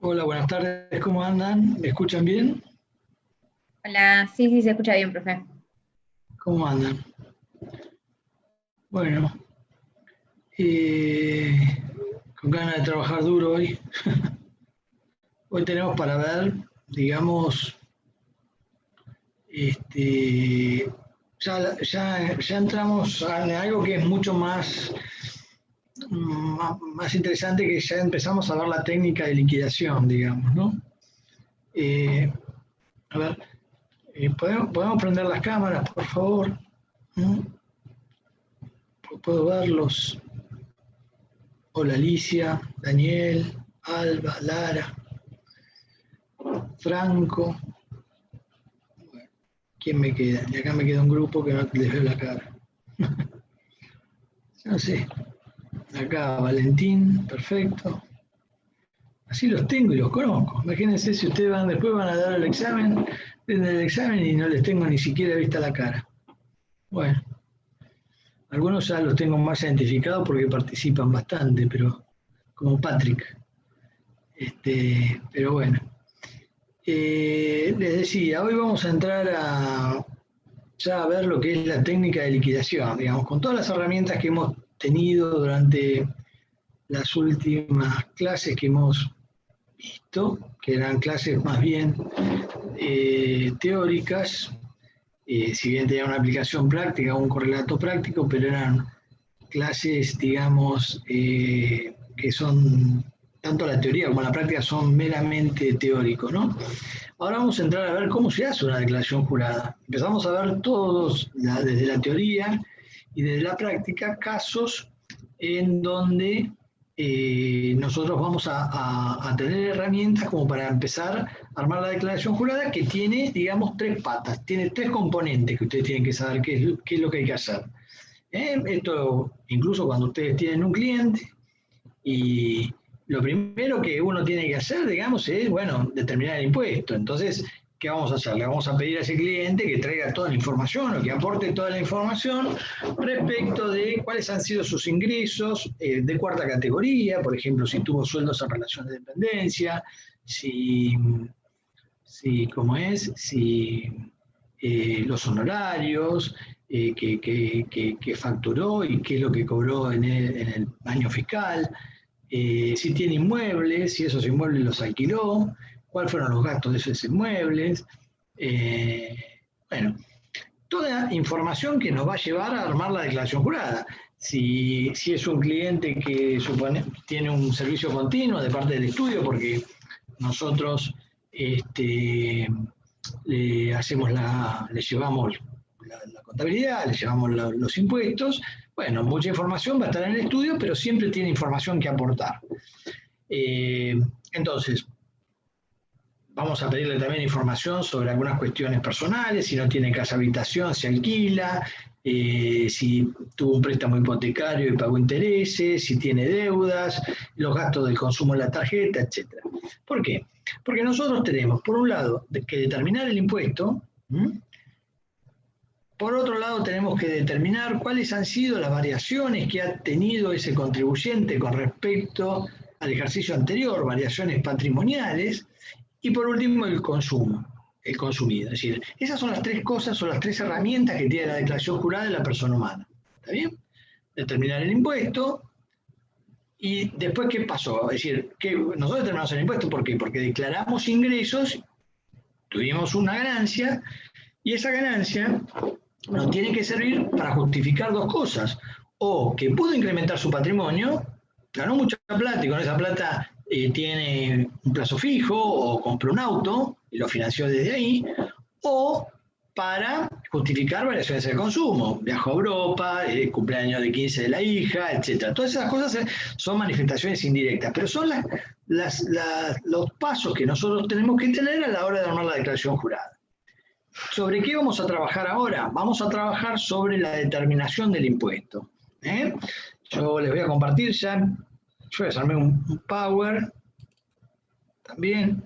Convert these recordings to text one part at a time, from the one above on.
Hola, buenas tardes, ¿cómo andan? ¿Me escuchan bien? Hola, sí, sí, se escucha bien, profe. ¿Cómo andan? Bueno, eh, con ganas de trabajar duro hoy. Hoy tenemos para ver, digamos, este, ya entramos en algo que es mucho más interesante, que ya empezamos a ver la técnica de liquidación, digamos, ¿no? Eh, a ver, ¿podemos prender las cámaras, por favor? ¿Mm? ¿Puedo verlos? Hola Alicia, Daniel, Alba, Lara, Franco. ¿Quién me queda? Y acá me queda un grupo que no les veo la cara. No sé. Acá Valentín, perfecto. Así los tengo y los conozco. Imagínense si ustedes después van a dar el examen, ven el examen y no les tengo ni siquiera vista la cara. Bueno, algunos ya los tengo más identificados porque participan bastante, pero como Patrick. Pero bueno. Les decía, hoy vamos a entrar ya a ver lo que es la técnica de liquidación, digamos, con todas las herramientas que hemos tenido durante las últimas clases que hemos visto, que eran clases más bien teóricas, si bien tenían una aplicación práctica, un correlato práctico, pero eran clases, digamos, que son, tanto la teoría como la práctica son meramente teóricos, ¿no? Ahora vamos a entrar a ver cómo se hace una declaración jurada. Empezamos a ver todos, desde la teoría y desde la práctica, casos en donde nosotros vamos a tener herramientas como para empezar a armar la declaración jurada, que tiene, digamos, tres patas, tiene tres componentes que ustedes tienen que saber qué es lo que hay que hacer. Esto incluso cuando ustedes tienen un cliente y lo primero que uno tiene que hacer, digamos, es, bueno, determinar el impuesto. Entonces, ¿qué vamos a hacer? Le vamos a pedir a ese cliente que traiga toda la información o que aporte toda la información respecto de cuáles han sido sus ingresos de cuarta categoría, por ejemplo, si tuvo sueldos en relación de dependencia, si, si los honorarios, que facturó y qué es lo que cobró en el año fiscal, si tiene inmuebles, si esos inmuebles los alquiló, cuáles fueron los gastos de esos inmuebles. Eh, bueno, toda información que nos va a llevar a armar la declaración jurada. Si es un cliente que tiene un servicio continuo de parte del estudio, porque nosotros le llevamos la contabilidad, le llevamos los impuestos, bueno, mucha información va a estar en el estudio, pero siempre tiene información que aportar. Entonces, vamos a pedirle también información sobre algunas cuestiones personales, si no tiene casa habitación, se alquila, si tuvo un préstamo hipotecario y pagó intereses, si tiene deudas, los gastos del consumo de la tarjeta, etc. ¿Por qué? Porque nosotros tenemos, por un lado, que determinar el impuesto. Por otro lado, tenemos que determinar cuáles han sido las variaciones que ha tenido ese contribuyente con respecto al ejercicio anterior, variaciones patrimoniales. Y por último, el consumo, el consumido. Es decir, esas son las tres cosas, son las tres herramientas que tiene la declaración jurada de la persona humana. ¿Está bien? Determinar el impuesto. Y después, ¿qué pasó? Es decir, que nosotros determinamos el impuesto, ¿por qué? Porque declaramos ingresos, tuvimos una ganancia, y esa ganancia nos tiene que servir para justificar dos cosas. O que pudo incrementar su patrimonio, ganó mucha plata y con esa plata tiene un plazo fijo o compró un auto y lo financió desde ahí. O para justificar variaciones del consumo. Viajó a Europa, cumpleaños de 15 de la hija, etc. Todas esas cosas son manifestaciones indirectas, pero son los pasos que nosotros tenemos que tener a la hora de armar la declaración jurada. ¿Sobre qué vamos a trabajar ahora? Vamos a trabajar sobre la determinación del impuesto. Yo les voy a compartir ya, yo desarmé un Power también.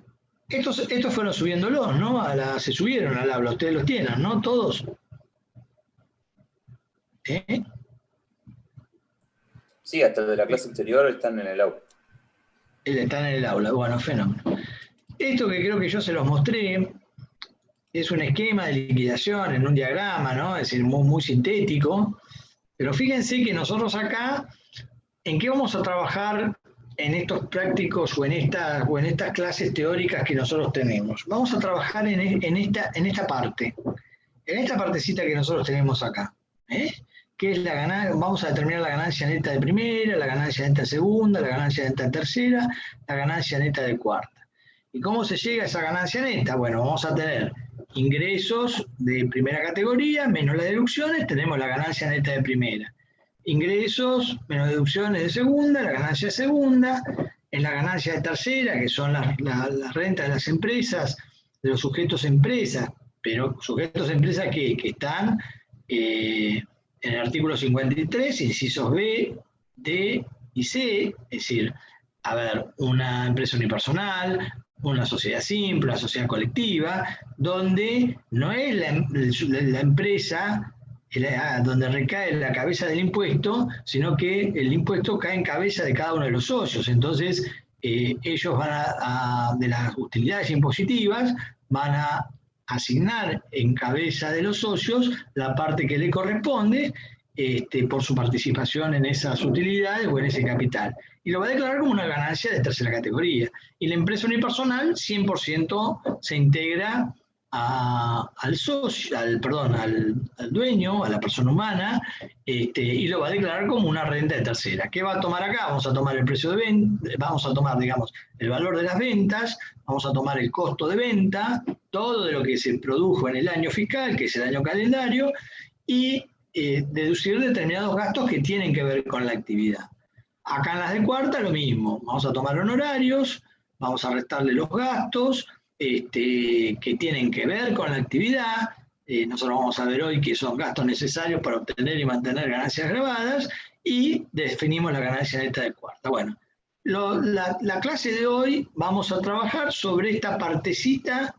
Estos fueron subiéndolos, ¿no? Se subieron al aula, ustedes los tienen, ¿no? Todos. Sí, hasta de la clase anterior están en el aula. Él está en el aula, bueno, fenómeno. Esto que creo que yo se los mostré es un esquema de liquidación en un diagrama, ¿no? Es decir, muy, muy sintético. Pero fíjense que nosotros acá, ¿en qué vamos a trabajar en estos prácticos o en estas clases teóricas que nosotros tenemos? Vamos a trabajar en esta parte, en esta partecita que nosotros tenemos acá, que es la ganancia. Vamos a determinar la ganancia neta de primera, la ganancia neta de segunda, la ganancia neta de tercera, la ganancia neta de cuarta. ¿Y cómo se llega a esa ganancia neta? Bueno, vamos a tener ingresos de primera categoría menos las deducciones, tenemos la ganancia neta de primera. Ingresos menos deducciones de segunda, la ganancia de segunda. En la ganancia de tercera, que son las rentas de las empresas, de los sujetos empresas, pero sujetos empresas que están en el artículo 53, incisos B, D y C, es decir, a ver, una empresa unipersonal, una sociedad simple, una sociedad colectiva, donde no es la empresa donde recae la cabeza del impuesto, sino que el impuesto cae en cabeza de cada uno de los socios. Entonces, ellos van de las utilidades impositivas, van a asignar en cabeza de los socios la parte que le corresponde por su participación en esas utilidades o en ese capital. Y lo va a declarar como una ganancia de tercera categoría. Y la empresa unipersonal 100% se integra al socio, al dueño, a la persona humana, y lo va a declarar como una renta de tercera. ¿Qué va a tomar acá? Vamos a tomar el precio de venta, vamos a tomar, digamos, el valor de las ventas, vamos a tomar el costo de venta, todo de lo que se produjo en el año fiscal, que es el año calendario, y deducir determinados gastos que tienen que ver con la actividad. Acá en las de cuarta lo mismo, vamos a tomar honorarios, vamos a restarle los gastos que tienen que ver con la actividad. Nosotros vamos a ver hoy que son gastos necesarios para obtener y mantener ganancias grabadas, y definimos la ganancia neta de cuarta. Bueno, la clase de hoy vamos a trabajar sobre esta partecita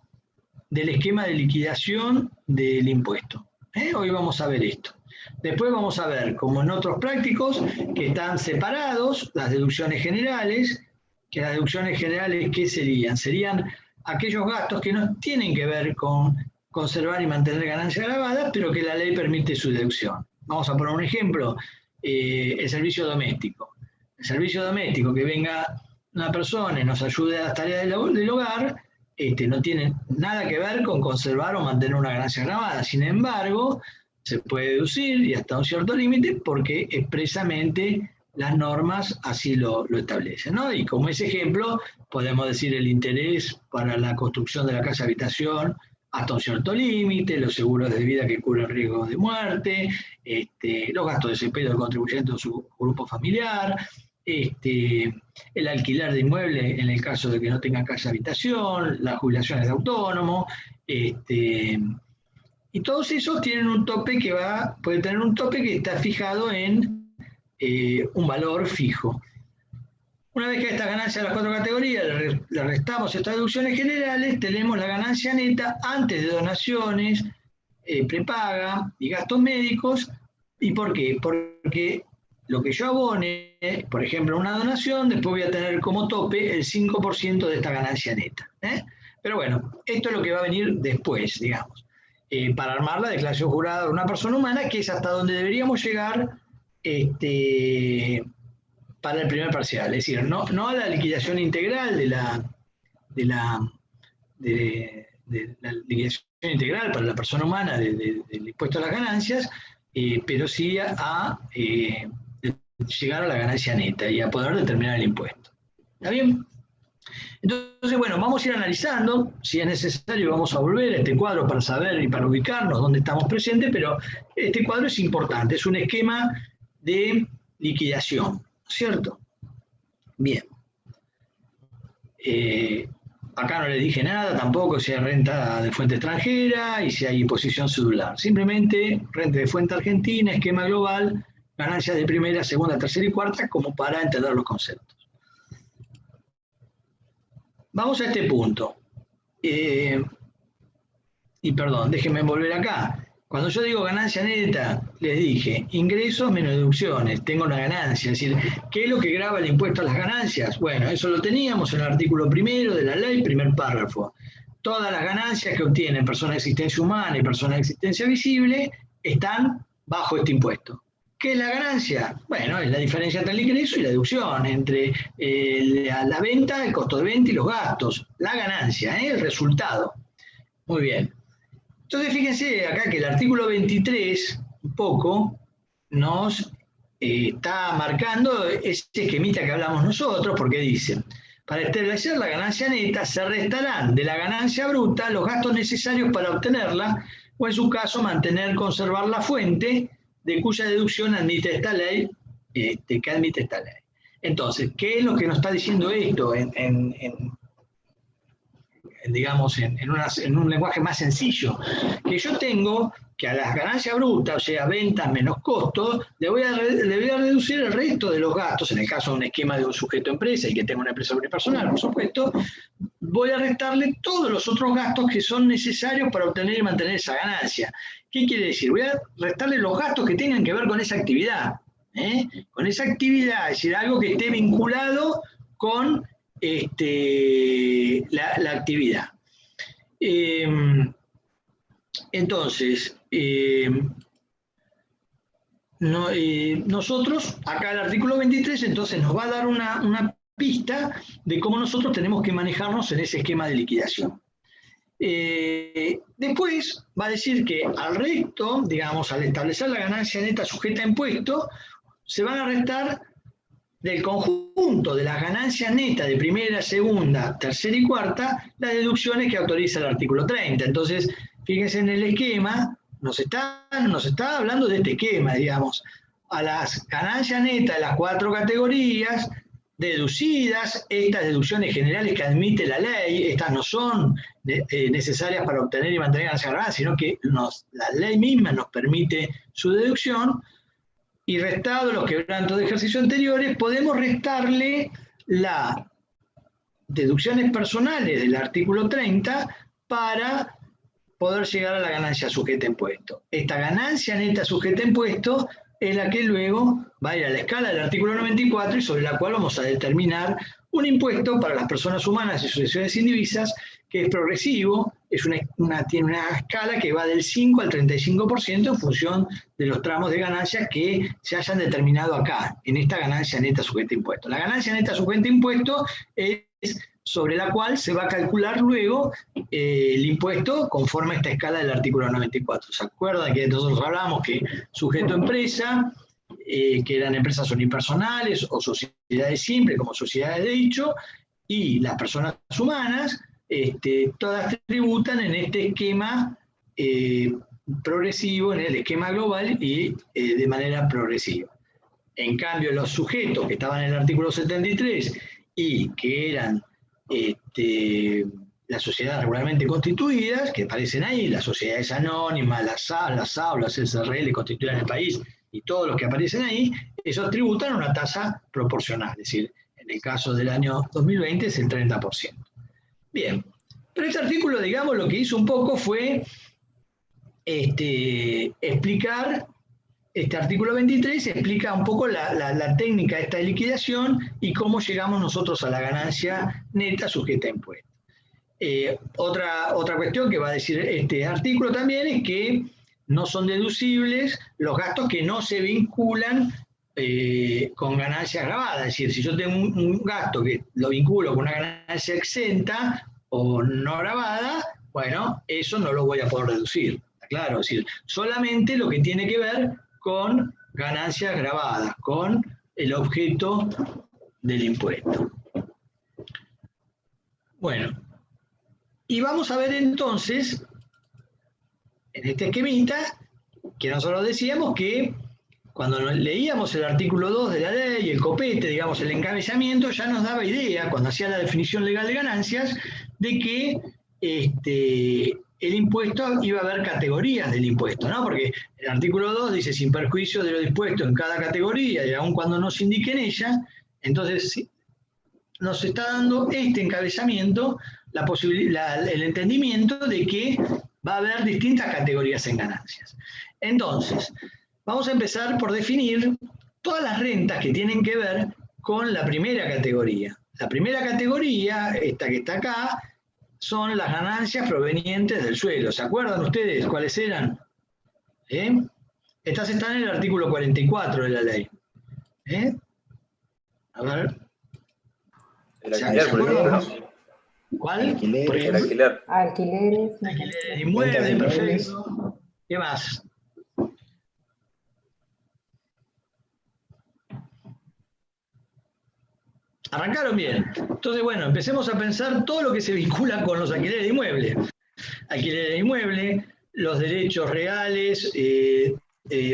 del esquema de liquidación del impuesto. Hoy vamos a ver esto. Después vamos a ver, como en otros prácticos, que están separados las deducciones generales, que las deducciones generales, ¿qué serían? Serían aquellos gastos que no tienen que ver con conservar y mantener ganancias grabadas, pero que la ley permite su deducción. Vamos a poner un ejemplo, el servicio doméstico. El servicio doméstico, que venga una persona y nos ayude a las tareas del hogar, no tiene nada que ver con conservar o mantener una ganancia grabada. Sin embargo, se puede deducir, y hasta un cierto límite, porque expresamente las normas así lo establecen, ¿no? Y como ese ejemplo, podemos decir el interés para la construcción de la casa habitación hasta un cierto límite, los seguros de vida que cubren riesgos de muerte, los gastos de desempeño del contribuyente o su grupo familiar, el alquiler de inmuebles en el caso de que no tengan casa habitación, las jubilaciones de autónomo, y todos esos tienen un tope puede tener un tope que está fijado en un valor fijo. Una vez que a estas ganancias de las cuatro categorías le restamos estas deducciones generales, tenemos la ganancia neta antes de donaciones, prepaga y gastos médicos. ¿Y por qué? Porque lo que yo abone, por ejemplo, una donación, después voy a tener como tope el 5% de esta ganancia neta. Pero bueno, esto es lo que va a venir después, digamos, para armar la declaración jurada de una persona humana, que es hasta donde deberíamos llegar para el primer parcial. Es decir, no a la liquidación integral de la liquidación integral para la persona humana del impuesto a las ganancias, pero sí a llegar a la ganancia neta y a poder determinar el impuesto. ¿Está bien? Entonces, bueno, vamos a ir analizando. Si es necesario, vamos a volver a este cuadro para saber y para ubicarnos dónde estamos presentes, pero este cuadro es importante, es un esquema de liquidación, ¿cierto? Bien. Acá no le dije nada tampoco si hay renta de fuente extranjera y si hay imposición cedular. Simplemente renta de fuente argentina, esquema global, ganancias de primera, segunda, tercera y cuarta, como para entender los conceptos. Vamos a este punto. Y perdón, déjenme volver acá. Cuando yo digo ganancia neta, les dije, ingresos menos deducciones, tengo una ganancia. Es decir, ¿qué es lo que grava el impuesto a las ganancias? Bueno, eso lo teníamos en el artículo 1 de la ley, primer párrafo. Todas las ganancias que obtienen personas de existencia humana y personas de existencia visible están bajo este impuesto. ¿Qué es la ganancia? Bueno, es la diferencia entre el ingreso y la deducción, entre la venta, el costo de venta y los gastos. La ganancia, el resultado. Muy bien. Entonces, fíjense acá que el artículo 23, un poco, nos está marcando ese esquemita que hablamos nosotros, porque dice, para establecer la ganancia neta, se restarán de la ganancia bruta los gastos necesarios para obtenerla, o en su caso, conservar la fuente de cuya deducción admite esta ley, que admite esta ley. Entonces, ¿qué es lo que nos está diciendo esto digamos, en un lenguaje más sencillo? Que yo tengo que a las ganancias brutas, o sea, ventas menos costos, le voy a reducir el resto de los gastos, en el caso de un esquema de un sujeto empresa y que tenga una empresa unipersonal, por supuesto, voy a restarle todos los otros gastos que son necesarios para obtener y mantener esa ganancia. ¿Qué quiere decir? Voy a restarle los gastos que tengan que ver con esa actividad. Con esa actividad, es decir, algo que esté vinculado con la actividad. Entonces, nosotros, acá el artículo 23, entonces nos va a dar una pista de cómo nosotros tenemos que manejarnos en ese esquema de liquidación. Después va a decir que al resto, digamos, al establecer la ganancia neta sujeta a impuesto, se van a restar del conjunto de las ganancias netas de primera, segunda, tercera y cuarta, las deducciones que autoriza el artículo 30. Entonces, fíjense en el esquema, nos está hablando de este esquema, digamos, a las ganancias netas de las 4 categorías, deducidas, estas deducciones generales que admite la ley, estas no son necesarias para obtener y mantener ganancias grabadas, sino que la ley misma nos permite su deducción, y restado los quebrantos de ejercicio anteriores, podemos restarle las deducciones personales del artículo 30 para poder llegar a la ganancia sujeta a impuesto. Esta ganancia neta sujeta a impuesto es la que luego va a ir a la escala del artículo 94 y sobre la cual vamos a determinar un impuesto para las personas humanas y sucesiones indivisas que es progresivo, tiene una escala que va del 5 al 35% en función de los tramos de ganancias que se hayan determinado acá, en esta ganancia neta sujeta a impuesto. La ganancia neta sujeta a impuesto es sobre la cual se va a calcular luego el impuesto conforme a esta escala del artículo 94. ¿Se acuerdan que nosotros hablamos que sujeto empresa, que eran empresas unipersonales o sociedades simples como sociedades de hecho, y las personas humanas, todas tributan en este esquema progresivo, en el esquema global y de manera progresiva. En cambio, los sujetos que estaban en el artículo 73 y que eran las sociedades regularmente constituidas, que aparecen ahí, las sociedades anónimas, las SAO, las SRL constituidas en el país, y todos los que aparecen ahí, esos tributan una tasa proporcional, es decir, en el caso del año 2020 es el 30%. Bien, pero este artículo, digamos, lo que hizo un poco fue explicar, este artículo 23 explica un poco la técnica de esta liquidación y cómo llegamos nosotros a la ganancia neta sujeta a impuesto. Otra cuestión que va a decir este artículo también es que no son deducibles los gastos que no se vinculan con ganancias grabadas. Es decir, si yo tengo un gasto que lo vinculo con una ganancia exenta o no grabada, bueno, eso no lo voy a poder deducir. Claro, es decir, solamente lo que tiene que ver con ganancias grabadas, con el objeto del impuesto. Bueno, y vamos a ver entonces, en este esquemita, que nosotros decíamos que cuando leíamos el artículo 2 de la ley, el copete, digamos, el encabezamiento, ya nos daba idea, cuando hacía la definición legal de ganancias, de que el impuesto iba a haber categorías del impuesto, ¿no? Porque el artículo 2 dice, sin perjuicio de lo dispuesto en cada categoría, y aun cuando no se indique en ella, entonces nos está dando este encabezamiento el entendimiento de que va a haber distintas categorías en ganancias. Entonces, vamos a empezar por definir todas las rentas que tienen que ver con la primera categoría. La primera categoría, esta que está acá, son las ganancias provenientes del suelo. ¿Se acuerdan ustedes cuáles eran? Estas están en el artículo 44 de la ley. A ver. El alquiler, por ejemplo. ¿Cuál? Alquiler, por ejemplo, el alquiler. Alquileres. Alquileres de inmuebles, perfecto. ¿Qué más? Arrancaron bien. Entonces, bueno, empecemos a pensar todo lo que se vincula con los alquileres de inmuebles. Alquileres de inmuebles, los derechos reales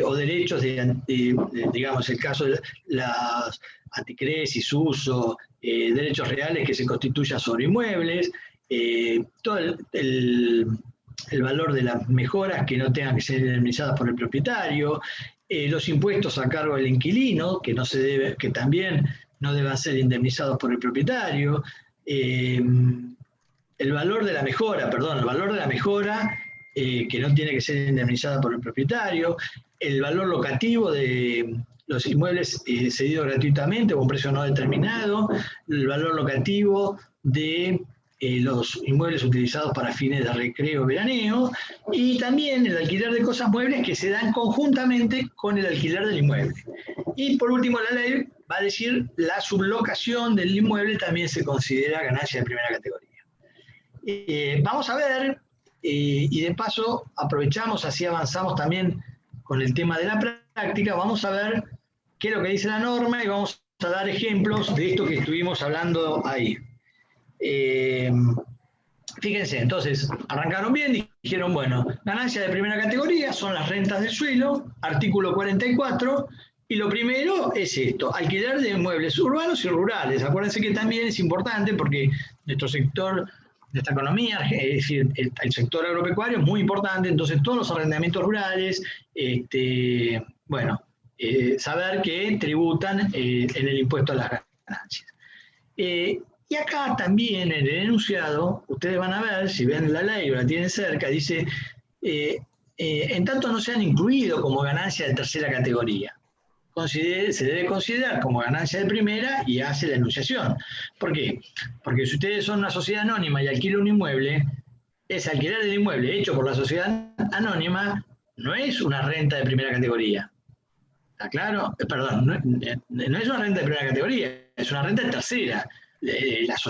o derechos digamos, el caso de las anticresis, uso, derechos reales que se constituyan sobre inmuebles, todo el valor de las mejoras que no tengan que ser indemnizadas por el propietario, los impuestos a cargo del inquilino, que no se debe, que también no deban ser indemnizados por el propietario, el valor de la mejora, que no tiene que ser indemnizada por el propietario, el valor locativo de los inmuebles cedidos gratuitamente o a un precio no determinado, el valor locativo de los inmuebles utilizados para fines de recreo o veraneo, y también el alquiler de cosas muebles que se dan conjuntamente con el alquiler del inmueble. Y por último, la ley va a decir la sublocación del inmueble también se considera ganancia de primera categoría. Vamos a ver, y de paso aprovechamos, así avanzamos también con el tema de la práctica, vamos a ver qué es lo que dice la norma y vamos a dar ejemplos de esto que estuvimos hablando ahí. Fíjense, entonces, arrancaron bien, dijeron, bueno, ganancias de primera categoría son las rentas del suelo, artículo 44, y lo primero es esto, alquiler de inmuebles urbanos y rurales. Acuérdense que también es importante porque nuestro sector, nuestra economía, es decir, el sector agropecuario es muy importante, entonces todos los arrendamientos rurales, saber que tributan en el impuesto a las ganancias. Y acá también en el enunciado, ustedes van a ver, si ven la ley o la tienen cerca, dice, en tanto no sean incluidos como ganancia de tercera categoría. Se debe considerar como ganancia de primera y hace la enunciación. ¿Por qué? Porque si ustedes son una sociedad anónima y alquilan un inmueble, ese alquiler del inmueble hecho por la sociedad anónima no es una renta de primera categoría. ¿Está claro? Perdón, no es una renta de primera categoría, es una renta de tercera. Las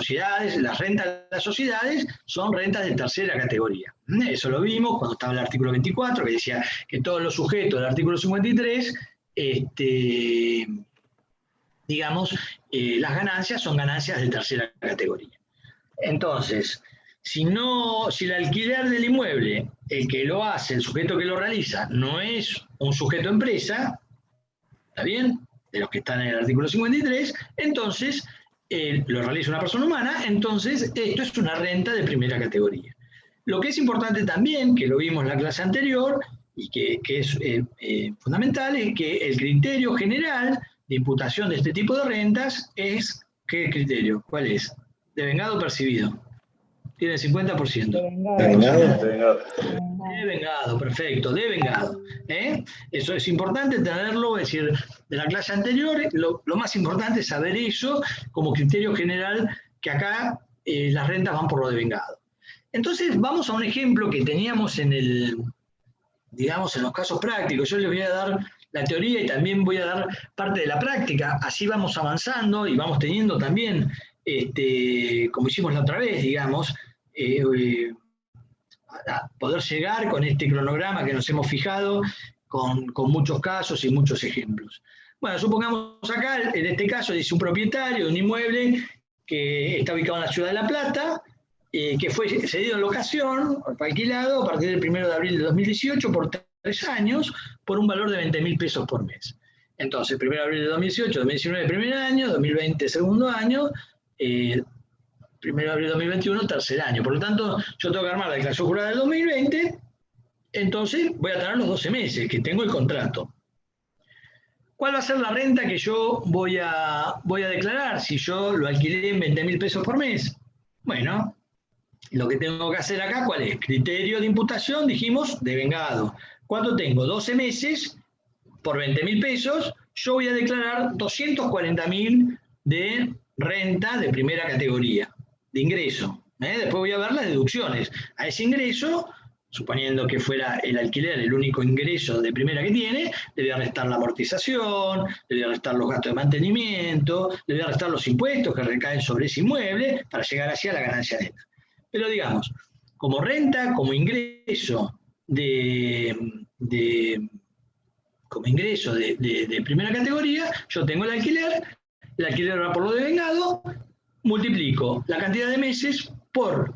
rentas de las sociedades son rentas de tercera categoría. Eso lo vimos cuando estaba el artículo 24, que decía que todos los sujetos del artículo 53, las ganancias son ganancias de tercera categoría. Entonces, si el alquiler del inmueble, el que lo hace, el sujeto que lo realiza, no es un sujeto empresa, ¿está bien? De los que están en el artículo 53, entonces lo realiza una persona humana, entonces esto es una renta de primera categoría. Lo que es importante también, que lo vimos en la clase anterior, y que es fundamental, es que el criterio general de imputación de este tipo de rentas es, ¿qué criterio? ¿Cuál es? Devengado percibido. Tiene el 50%. Devengado, perfecto, devengado. Eso es importante tenerlo, es decir, de la clase anterior, lo más importante es saber eso como criterio general, que acá las rentas van por lo devengado. Entonces, vamos a un ejemplo que teníamos en los casos prácticos. Yo les voy a dar la teoría y también voy a dar parte de la práctica, así vamos avanzando y vamos teniendo también, como hicimos la otra vez, digamos, a poder llegar con este cronograma que nos hemos fijado con muchos casos y muchos ejemplos. Bueno, supongamos acá, en este caso, dice un propietario de un inmueble que está ubicado en la ciudad de La Plata, que fue cedido en locación, alquilado a partir del 1 de abril de 2018 por 3 años, por un valor de 20.000 pesos por mes. Entonces, 1 de abril de 2018, 2019 primer año, 2020 segundo año, 1 de abril de 2021 tercer año. Por lo tanto, yo tengo que armar la declaración jurada del 2020, entonces voy a tener los 12 meses que tengo el contrato. ¿Cuál va a ser la renta que yo voy a declarar si yo lo alquilé en 20.000 pesos por mes? Bueno, Lo que tengo que hacer acá, ¿cuál es? Criterio de imputación, dijimos, devengado. ¿Cuánto tengo? 12 meses por 20.000 pesos. Yo voy a declarar 240.000 de renta de primera categoría, de ingreso. Después voy a ver las deducciones. A ese ingreso, suponiendo que fuera el alquiler el único ingreso de primera que tiene, le voy a restar la amortización, le voy a restar los gastos de mantenimiento, le voy a restar los impuestos que recaen sobre ese inmueble para llegar así a la ganancia neta. Pero digamos, como renta, como ingreso de primera categoría, yo tengo el alquiler va por lo devengado, multiplico la cantidad de meses por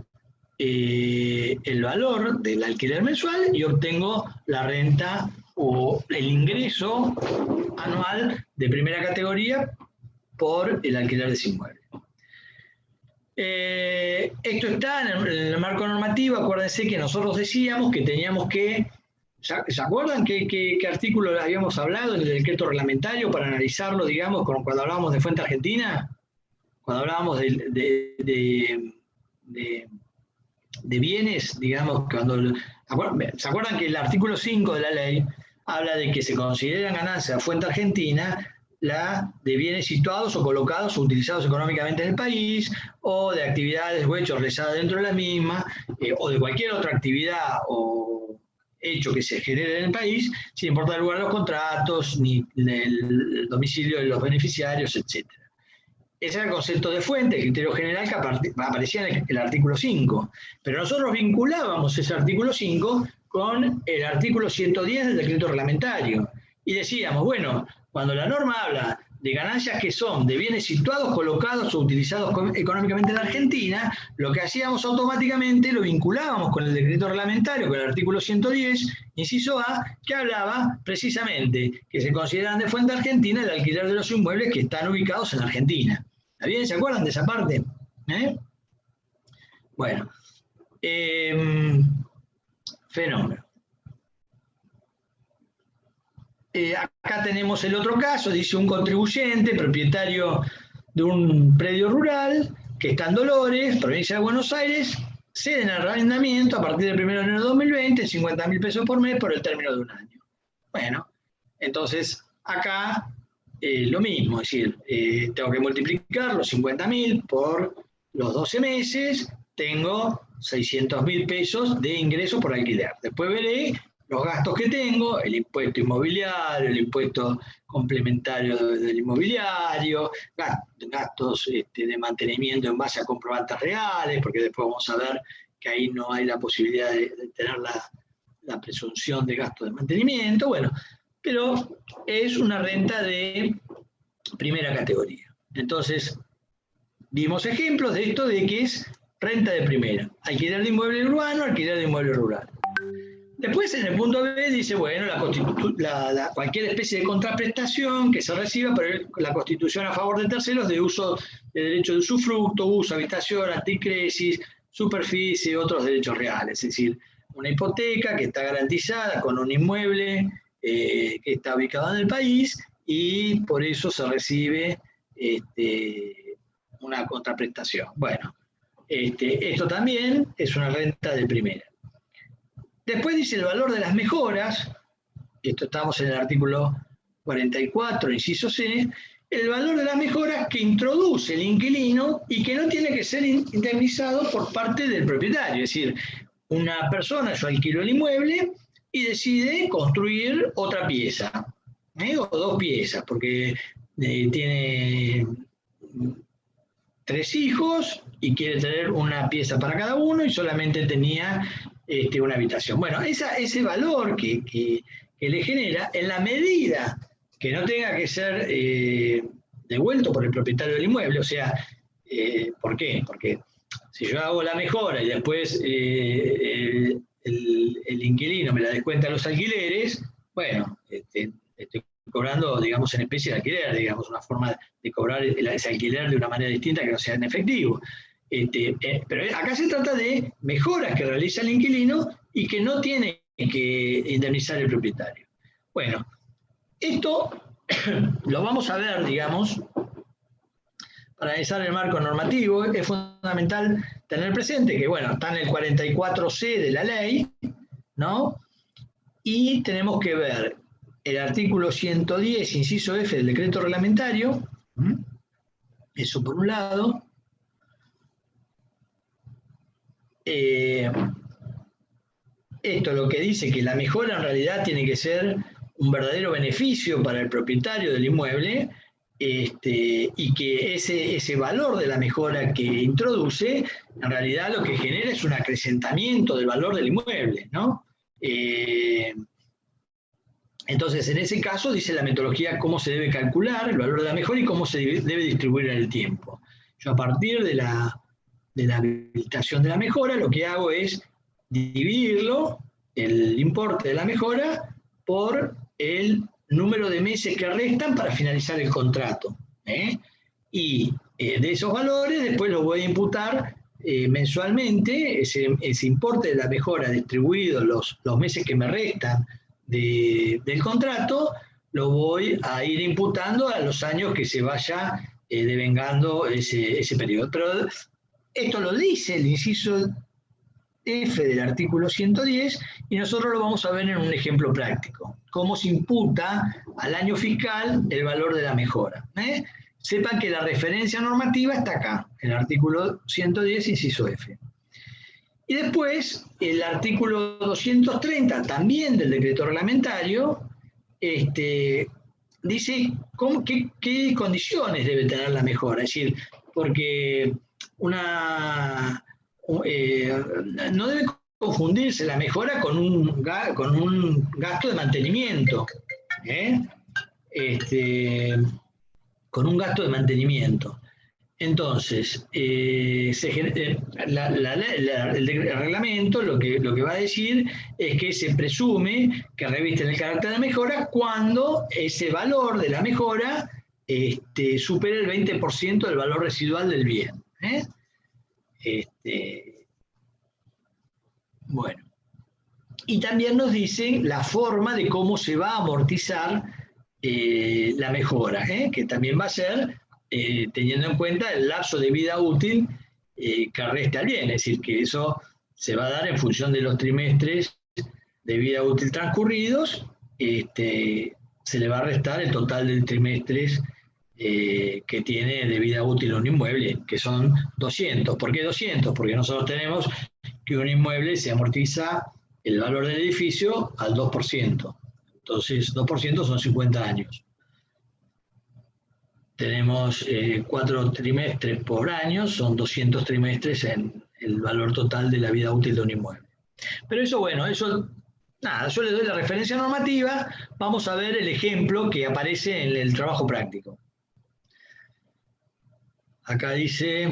el valor del alquiler mensual y obtengo la renta o el ingreso anual de primera categoría por el alquiler de ese inmueble. Esto está en el marco normativo. Acuérdense que nosotros decíamos que teníamos que, ¿se acuerdan qué artículo habíamos hablado en el decreto reglamentario para analizarlo, digamos, cuando hablábamos de Fuente Argentina? Cuando hablábamos de bienes, digamos, ¿se acuerdan que el artículo 5 de la ley habla de que se consideran ganancias de Fuente Argentina la de bienes situados o colocados o utilizados económicamente en el país, o de actividades o hechos realizados dentro de la misma, o de cualquier otra actividad o hecho que se genere en el país, sin importar el lugar de los contratos, ni el domicilio de los beneficiarios, etc. Ese era el concepto de fuente, el criterio general que aparecía en el artículo 5. Pero nosotros vinculábamos ese artículo 5 con el artículo 110 del decreto reglamentario. Y decíamos, bueno, cuando la norma habla de ganancias que son de bienes situados, colocados o utilizados económicamente en la Argentina, lo que hacíamos automáticamente lo vinculábamos con el decreto reglamentario, con el artículo 110, inciso A, que hablaba precisamente que se consideran de Fuente Argentina el alquiler de los inmuebles que están ubicados en Argentina. ¿Está bien? ¿Se acuerdan de esa parte? Bueno, fenómeno. Acá tenemos el otro caso, dice un contribuyente, propietario de un predio rural, que está en Dolores, provincia de Buenos Aires, cede en el arrendamiento a partir del 1 de enero de 2020, 50.000 pesos por mes por el término de un año. Bueno, entonces acá lo mismo, es decir, tengo que multiplicar los 50.000 por los 12 meses, tengo 600.000 pesos de ingreso por alquiler. Después veré los gastos que tengo, el impuesto inmobiliario, el impuesto complementario del inmobiliario, gastos de mantenimiento en base a comprobantes reales, porque después vamos a ver que ahí no hay la posibilidad de tener la presunción de gasto de mantenimiento. Bueno, pero es una renta de primera categoría. Entonces, vimos ejemplos de esto de que es renta de primera. Alquiler de inmueble urbano, alquiler de inmueble rural. Después, en el punto B, dice, bueno, cualquier especie de contraprestación que se reciba por la constitución a favor de terceros de uso de derecho de usufructo, uso, habitación, anticresis, superficie, otros derechos reales. Es decir, una hipoteca que está garantizada con un inmueble que está ubicado en el país y por eso se recibe una contraprestación. Bueno, esto también es una renta de primera. Después dice el valor de las mejoras, esto estamos en el artículo 44, inciso C, el valor de las mejoras que introduce el inquilino y que no tiene que ser indemnizado por parte del propietario. Es decir, una persona, yo alquilo el inmueble y decide construir otra pieza, o dos piezas, porque tiene 3 hijos y quiere tener una pieza para cada uno y solamente tenía una habitación. Bueno, ese valor que le genera, en la medida que no tenga que ser devuelto por el propietario del inmueble, o sea, ¿por qué? Porque si yo hago la mejora y después el inquilino me la descuenta los alquileres, bueno, estoy cobrando, digamos, en especie de alquiler, digamos, una forma de cobrar ese alquiler de una manera distinta que no sea en efectivo. Pero acá se trata de mejoras que realiza el inquilino y que no tiene que indemnizar el propietario. Bueno, esto lo vamos a ver, digamos, para analizar el marco normativo. Es fundamental tener presente que, bueno, está en el 44C de la ley, ¿no? Y tenemos que ver el artículo 110, inciso F del decreto reglamentario, eso por un lado. Esto lo que dice que la mejora en realidad tiene que ser un verdadero beneficio para el propietario del inmueble, y que ese valor de la mejora que introduce, en realidad lo que genera es un acrecentamiento del valor del inmueble, ¿no? Entonces, en ese caso, dice la metodología cómo se debe calcular el valor de la mejora y cómo se debe distribuir en el tiempo. Yo, a partir de la habilitación de la mejora, lo que hago es dividirlo, el importe de la mejora, por el número de meses que restan para finalizar el contrato. Y de esos valores después los voy a imputar mensualmente, ese importe de la mejora distribuido los meses que me restan del contrato, lo voy a ir imputando a los años que se vaya devengando ese periodo. Pero esto lo dice el inciso F del artículo 110, y nosotros lo vamos a ver en un ejemplo práctico. Cómo se imputa al año fiscal el valor de la mejora. Sepan que la referencia normativa está acá, en el artículo 110, inciso F. Y después, el artículo 230, también del decreto reglamentario, dice qué condiciones debe tener la mejora. Es decir, porque no debe confundirse la mejora con un gasto de mantenimiento. Con un gasto de mantenimiento. Entonces, el reglamento lo que va a decir es que se presume que revisten el carácter de mejora cuando ese valor de la mejora supere el 20% del valor residual del bien. Bueno. Y también nos dice la forma de cómo se va a amortizar la mejora, que también va a ser teniendo en cuenta el lapso de vida útil que resta al bien, es decir, que eso se va a dar en función de los trimestres de vida útil transcurridos, se le va a restar el total de trimestres que tiene de vida útil un inmueble, que son 200. ¿Por qué 200? Porque nosotros tenemos que un inmueble se amortiza el valor del edificio al 2%. Entonces, 2% son 50 años. Tenemos 4 trimestres por año, son 200 trimestres en el valor total de la vida útil de un inmueble. Pero eso, bueno, nada, yo le doy la referencia normativa, vamos a ver el ejemplo que aparece en el trabajo práctico. Acá dice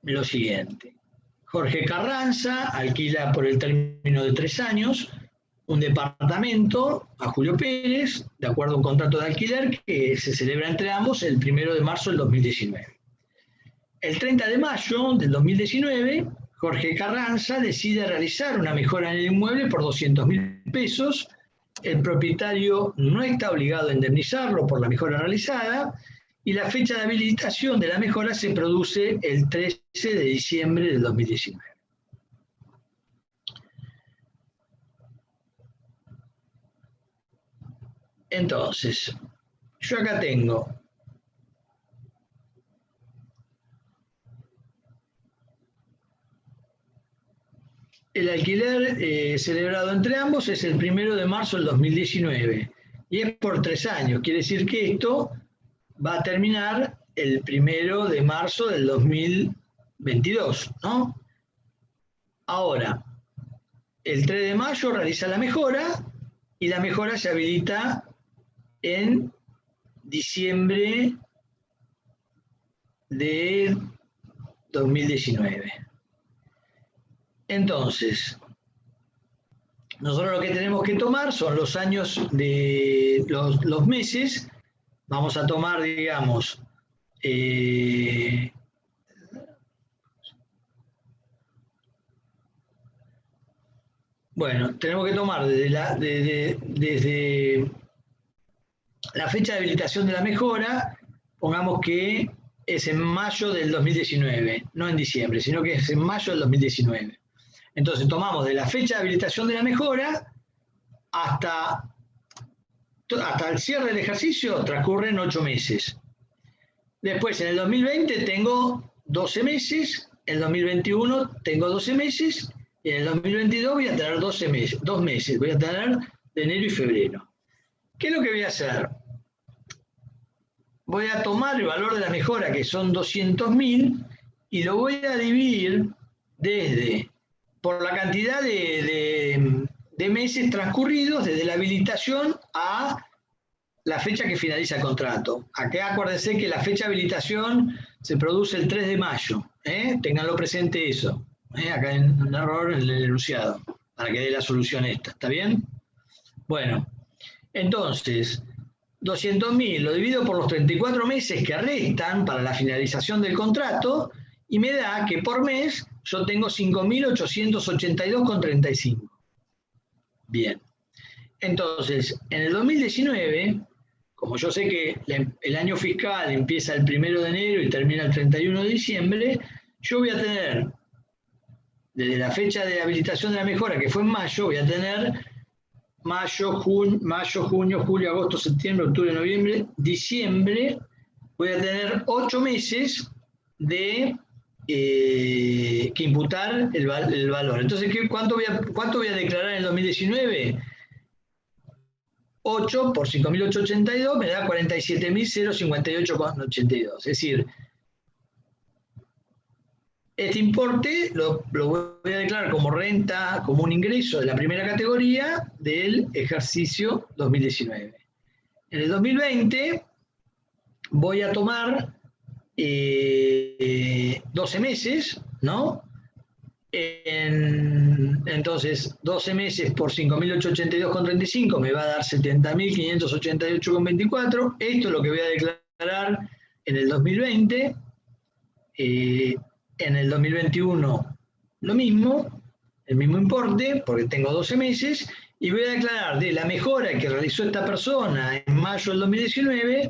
lo siguiente. Jorge Carranza alquila por el término de 3 años un departamento a Julio Pérez, de acuerdo a un contrato de alquiler que se celebra entre ambos el 1 de marzo del 2019. El 30 de mayo del 2019, Jorge Carranza decide realizar una mejora en el inmueble por 200.000 pesos. El propietario no está obligado a indemnizarlo por la mejora realizada, y la fecha de habilitación de la mejora se produce el 13 de diciembre del 2019. Entonces, yo acá tengo el alquiler celebrado entre ambos es el 1 de marzo del 2019 y es por 3 años. Quiere decir que esto va a terminar el 1 de marzo del 2022, ¿no? Ahora, el 3 de mayo realiza la mejora y la mejora se habilita en diciembre de 2019. Entonces, nosotros lo que tenemos que tomar son los años de los meses. Vamos a tomar, digamos, bueno, tenemos que tomar desde la fecha de habilitación de la mejora, pongamos que es en mayo del 2019, no en diciembre, sino que es en mayo del 2019. Entonces tomamos de la fecha de habilitación de la mejora hasta el cierre del ejercicio transcurren 8 meses. Después, en el 2020 tengo 12 meses, en el 2021 tengo 12 meses, y en el 2022 voy a tener 2 meses, voy a tener de enero y febrero. ¿Qué es lo que voy a hacer? Voy a tomar el valor de la mejora, que son 200.000, y lo voy a dividir por la cantidad de meses transcurridos desde la habilitación a la fecha que finaliza el contrato. Acá acuérdense que la fecha de habilitación se produce el 3 de mayo. Ténganlo presente eso. Acá hay un error en el enunciado, para que dé la solución esta. ¿Está bien? Bueno, entonces, 200.000 lo divido por los 34 meses que restan para la finalización del contrato y me da que por mes yo tengo 5.882,35. Bien. Entonces, en el 2019, como yo sé que el año fiscal empieza el 1 de enero y termina el 31 de diciembre, yo voy a tener, desde la fecha de habilitación de la mejora, que fue en mayo, voy a tener mayo, junio, julio, agosto, septiembre, octubre, noviembre, diciembre, voy a tener 8 meses que imputar el valor. Entonces, ¿cuánto voy a declarar en el 2019? 8 por 5.882 me da 47.058,82. Es decir, este importe lo voy a declarar como renta, como un ingreso de la primera categoría del ejercicio 2019. En el 2020 voy a tomar 12 meses, ¿no? Entonces, 12 meses por 5.882,35 me va a dar 70.588,24. Esto es lo que voy a declarar en el 2020. En el 2021 lo mismo, el mismo importe, porque tengo 12 meses, y voy a declarar de la mejora que realizó esta persona en mayo del 2019,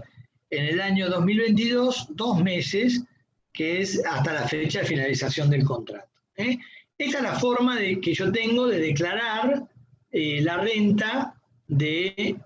en el año 2022, 2 meses, que es hasta la fecha de finalización del contrato. Esta es la forma que yo tengo de declarar la renta de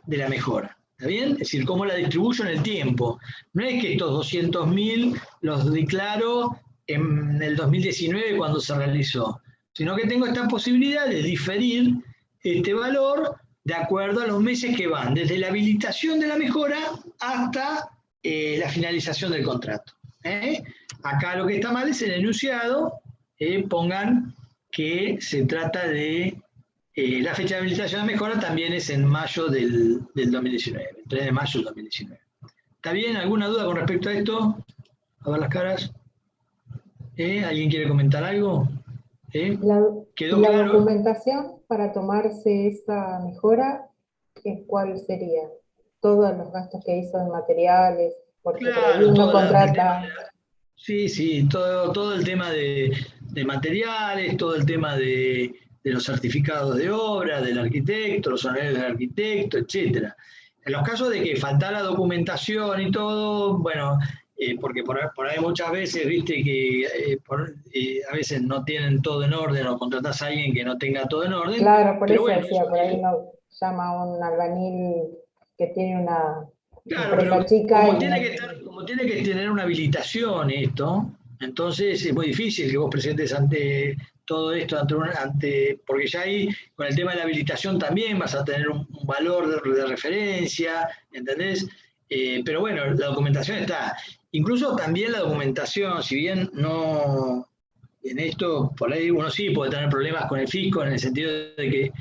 la mejora. ¿Está bien? Es decir, cómo la distribuyo en el tiempo. No es que estos 200.000 los declaro en el 2019 cuando se realizó, sino que tengo esta posibilidad de diferir este valor de acuerdo a los meses que van, desde la habilitación de la mejora hasta la finalización del contrato. Acá lo que está mal es el enunciado, pongan que se trata de la fecha de habilitación de mejora también es en mayo del 2019, el 3 de mayo del 2019. ¿Está bien? ¿Alguna duda con respecto a esto? A ver las caras. ¿Alguien quiere comentar algo? ¿Quedó la claro? documentación para tomarse esa mejora, ¿cuál sería? Todos los gastos que hizo en materiales, porque Claro, uno contrata. Sí, todo el tema de materiales, todo el tema de los certificados de obra, del arquitecto, los honorarios del arquitecto, etc. En los casos de que faltara documentación y todo, bueno, porque por ahí muchas veces, viste, que a veces no tienen todo en orden o contratás a alguien que no tenga todo en orden. Claro, por pero eso bueno, decía, por ahí uno llama a un albañil que tiene una claro, empresa pero chica como y tiene que tener una habilitación esto, entonces es muy difícil que vos presentes ante todo esto, porque ya ahí con el tema de la habilitación también vas a tener un valor de referencia, ¿entendés? Pero bueno, la documentación está. Incluso también la documentación, si bien no, en esto por ahí uno sí puede tener problemas con el fisco en el sentido de que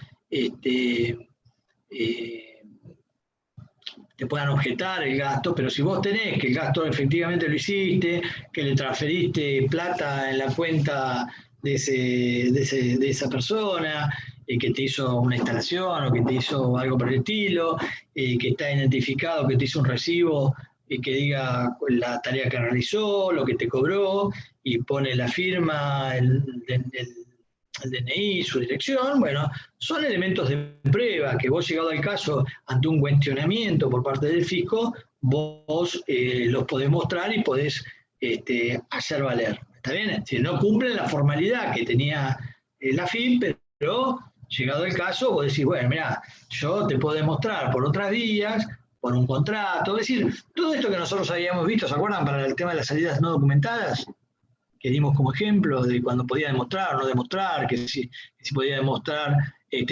te puedan objetar el gasto, pero si vos tenés que el gasto efectivamente lo hiciste, que le transferiste plata en la cuenta de esa persona, que te hizo una instalación o que te hizo algo por el estilo, que está identificado, que te hizo un recibo y que diga la tarea que realizó, lo que te cobró, y pone la firma, el DNI, su dirección, bueno, son elementos de prueba que vos llegado al caso ante un cuestionamiento por parte del fisco, vos los podés mostrar y podés hacer valer. ¿Está bien? Si no cumplen la formalidad que tenía la AFIP, pero llegado el caso, vos decís, bueno, mirá, yo te puedo demostrar por otras vías, por un contrato, es decir, todo esto que nosotros habíamos visto, ¿se acuerdan para el tema de las salidas no documentadas? Que dimos como ejemplo de cuando podía demostrar o no demostrar, que si podía demostrar,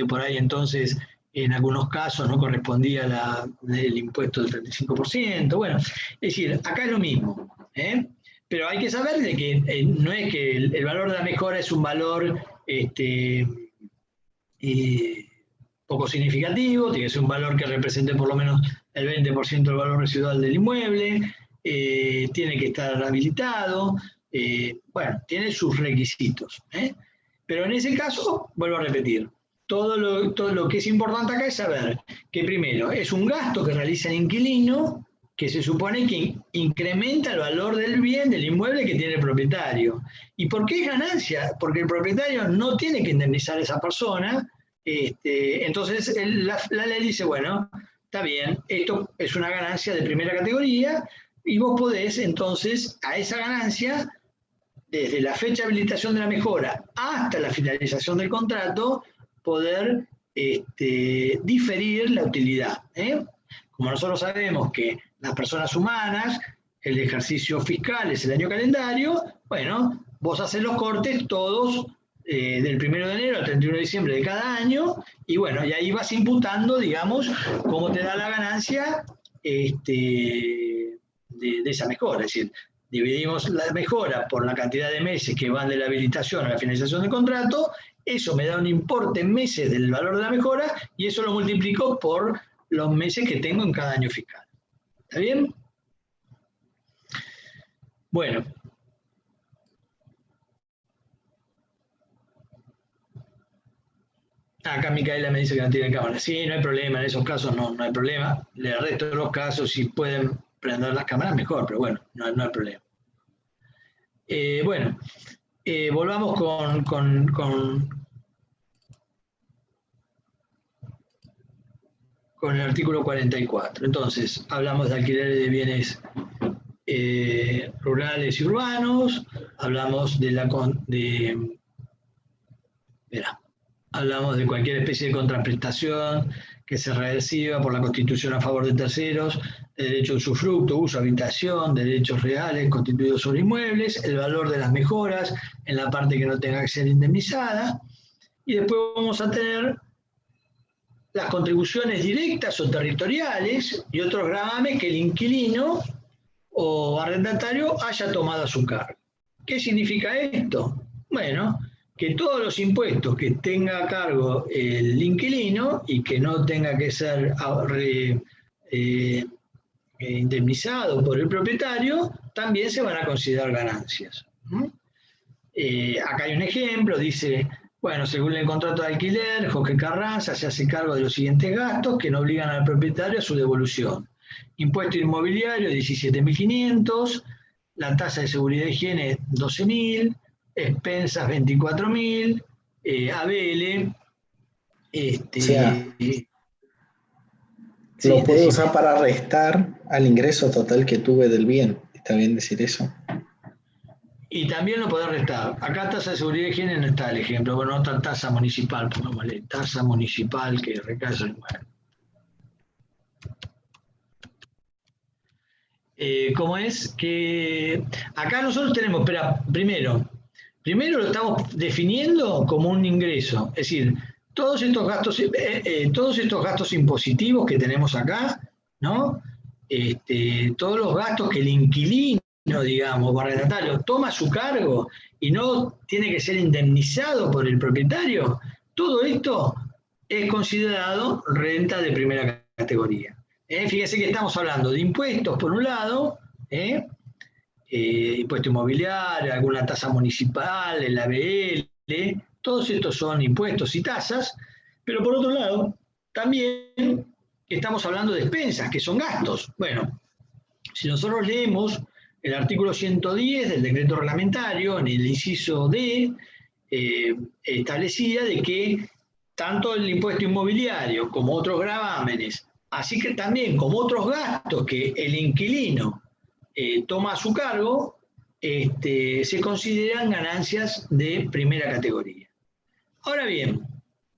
por ahí entonces en algunos casos no correspondía el impuesto del 35%, bueno, es decir, acá es lo mismo, pero hay que saber de que no es que el valor de la mejora es un valor poco significativo, tiene que ser un valor que represente por lo menos el 20% del valor residual del inmueble, tiene que estar habilitado, bueno, tiene sus requisitos. Pero en ese caso, vuelvo a repetir, todo lo que es importante acá es saber que primero es un gasto que realiza el inquilino que se supone que incrementa el valor del bien, del inmueble que tiene el propietario. ¿Y por qué es ganancia? Porque el propietario no tiene que indemnizar a esa persona. Entonces la ley dice, bueno, está bien, esto es una ganancia de primera categoría y vos podés entonces a esa ganancia, desde la fecha de habilitación de la mejora hasta la finalización del contrato, poder diferir la utilidad. Como nosotros sabemos que las personas humanas, el ejercicio fiscal es el año calendario, bueno, vos haces los cortes todos del 1 de enero al 31 de diciembre de cada año, y bueno, y ahí vas imputando, digamos, cómo te da la ganancia de esa mejora. Es decir, dividimos la mejora por la cantidad de meses que van de la habilitación a la finalización del contrato, eso me da un importe en meses del valor de la mejora, y eso lo multiplico por los meses que tengo en cada año fiscal. ¿Está bien? Bueno. Acá Micaela me dice que no tiene cámara. Sí, no hay problema, en esos casos no hay problema. El resto de los casos, si pueden prender las cámaras, mejor, pero bueno, no hay problema. Bueno, volvamos con el artículo 44. Entonces, hablamos de alquileres de bienes rurales y urbanos, hablamos hablamos de cualquier especie de contraprestación que se reciba por la constitución a favor de terceros, de derecho de usufructo, uso, habitación, derechos reales constituidos sobre inmuebles, el valor de las mejoras en la parte que no tenga que ser indemnizada, y después vamos a tener las contribuciones directas o territoriales y otros gravames que el inquilino o arrendatario haya tomado a su cargo. ¿Qué significa esto? Bueno, que todos los impuestos que tenga a cargo el inquilino y que no tenga que ser indemnizado por el propietario, también se van a considerar ganancias. Acá hay un ejemplo, dice, bueno, según el contrato de alquiler, Jorge Carranza se hace cargo de los siguientes gastos que no obligan al propietario a su devolución. Impuesto inmobiliario, 17.500, la tasa de seguridad e higiene, 12.000, expensas 24.000, ABL, o sea, lo puedo usar para restar al ingreso total que tuve del bien. ¿Está bien decir eso? Y también lo podés restar. Acá tasa de seguridad y higiene no está el ejemplo, bueno, otra tasa municipal, pongámosle, tasa municipal que recae sobre el inmueble. ¿Cómo es? Que acá nosotros tenemos, espera, primero lo estamos definiendo como un ingreso, es decir, todos estos gastos impositivos que tenemos acá, ¿no? Todos los gastos que el inquilino, digamos, o arrendatario, toma a su cargo y no tiene que ser indemnizado por el propietario, todo esto es considerado renta de primera categoría. Fíjense que estamos hablando de impuestos por un lado, impuesto inmobiliario, alguna tasa municipal, el ABL, todos estos son impuestos y tasas, pero por otro lado, también estamos hablando de expensas, que son gastos. Bueno, si nosotros leemos el artículo 110 del decreto reglamentario, en el inciso D, establecía de que tanto el impuesto inmobiliario como otros gravámenes Así que también, como otros gastos que el inquilino toma a su cargo, se consideran ganancias de primera categoría. Ahora bien,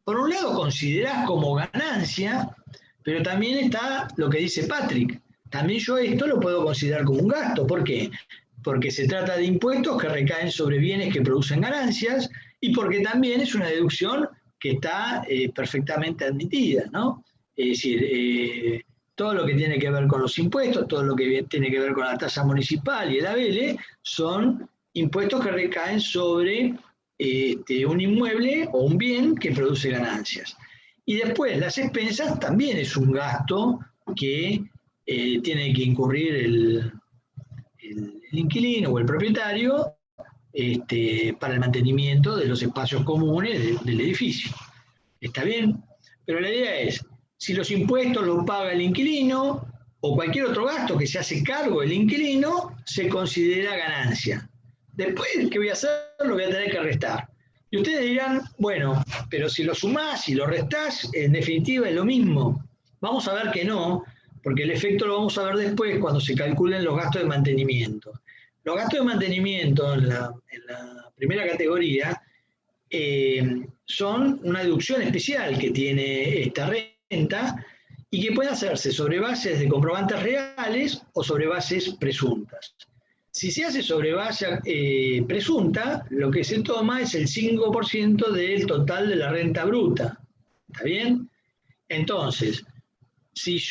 por un lado considerás como ganancia, pero también está lo que dice Patrick. También yo esto lo puedo considerar como un gasto. ¿Por qué? Porque se trata de impuestos que recaen sobre bienes que producen ganancias y porque también es una deducción que está perfectamente admitida, ¿no? Es decir, todo lo que tiene que ver con los impuestos, todo lo que tiene que ver con la tasa municipal y el ABL, son impuestos que recaen sobre un inmueble o un bien que produce ganancias. Y después, las expensas también es un gasto que tiene que incurrir el inquilino o el propietario para el mantenimiento de los espacios comunes del edificio. ¿Está bien? Pero la idea es, si los impuestos los paga el inquilino o cualquier otro gasto que se hace cargo del inquilino, se considera ganancia. Después, ¿qué voy a hacer? Lo voy a tener que restar. Y ustedes dirán, bueno, pero si lo sumás y lo restás, en definitiva es lo mismo. Vamos a ver que no, porque el efecto lo vamos a ver después cuando se calculen los gastos de mantenimiento. Los gastos de mantenimiento en la primera categoría son una deducción especial que tiene esta renta y que puede hacerse sobre bases de comprobantes reales o sobre bases presuntas. Si se hace sobre base presunta, lo que se toma es el 5% del total de la renta bruta. ¿Está bien? Entonces, si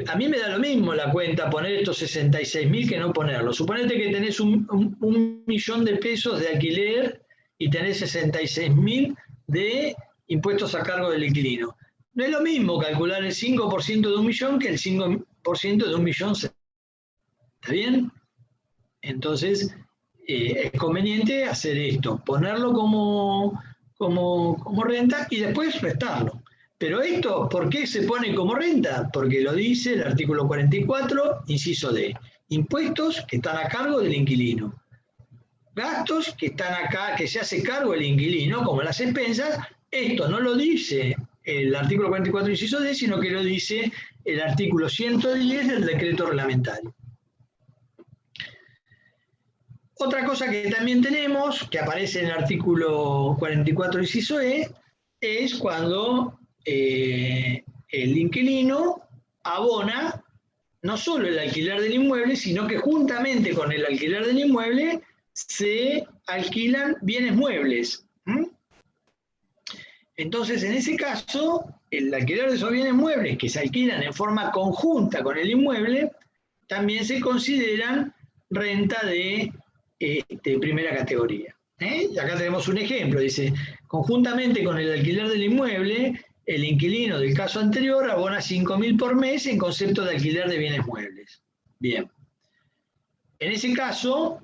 a mí me da lo mismo la cuenta poner estos 66.000 que no ponerlo. Suponete que tenés un millón de pesos de alquiler y tenés 66.000 de impuestos a cargo del inquilino. No es lo mismo calcular el 5% de un millón que el 5% de 1.000.000. ¿Está bien? Entonces, es conveniente hacer esto, ponerlo como renta y después restarlo. Pero esto, ¿por qué se pone como renta? Porque lo dice el artículo 44, inciso D. Impuestos que están a cargo del inquilino. Gastos que están acá, que se hace cargo del inquilino, como las expensas. Esto no lo dice el artículo 44, inciso D, sino que lo dice el artículo 110 del decreto reglamentario. Otra cosa que también tenemos, que aparece en el artículo 44, inciso E, es cuando el inquilino abona no solo el alquiler del inmueble, sino que juntamente con el alquiler del inmueble se alquilan bienes muebles. Entonces, en ese caso, el alquiler de esos bienes muebles que se alquilan en forma conjunta con el inmueble, también se consideran renta de primera categoría. Y acá tenemos un ejemplo, dice, conjuntamente con el alquiler del inmueble, el inquilino del caso anterior abona 5.000 por mes en concepto de alquiler de bienes muebles. Bien. En ese caso,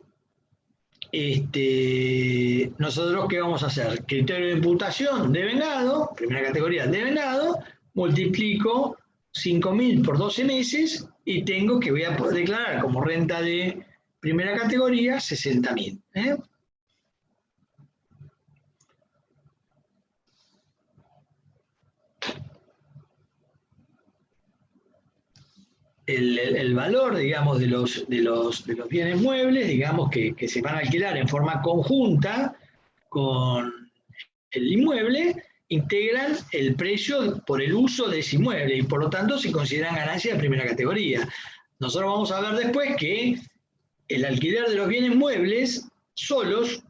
nosotros ¿qué vamos a hacer? Criterio de imputación de vengado, primera categoría de vengado, multiplico 5.000 por 12 meses y tengo que voy a poder declarar como renta de primera categoría 60.000. El valor, digamos, de los bienes muebles, digamos, que se van a alquilar en forma conjunta con el inmueble, integran el precio por el uso de ese inmueble y por lo tanto se consideran ganancias de primera categoría. Nosotros vamos a ver después que el alquiler de los bienes muebles solos,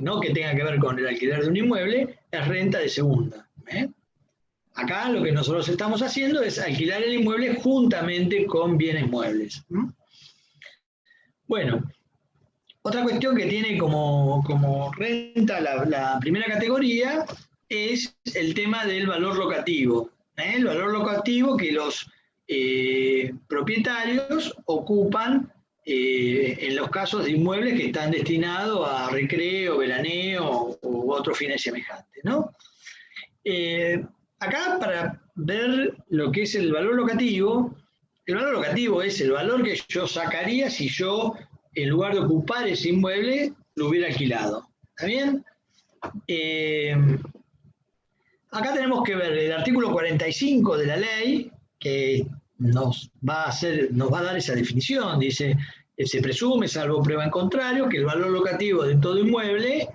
no que tenga que ver con el alquiler de un inmueble, es renta de segunda. Acá lo que nosotros estamos haciendo es alquilar el inmueble juntamente con bienes muebles. Bueno, otra cuestión que tiene como renta la primera categoría es el tema del valor locativo. El valor locativo que los propietarios ocupan en los casos de inmuebles que están destinados a recreo, veraneo u otros fines semejantes, ¿no? Acá, para ver lo que es el valor locativo es el valor que yo sacaría si yo, en lugar de ocupar ese inmueble, lo hubiera alquilado. ¿Está bien? acá tenemos que ver el artículo 45 de la ley, que nos va a dar esa definición. Dice, se presume, salvo prueba en contrario, que el valor locativo de todo inmueble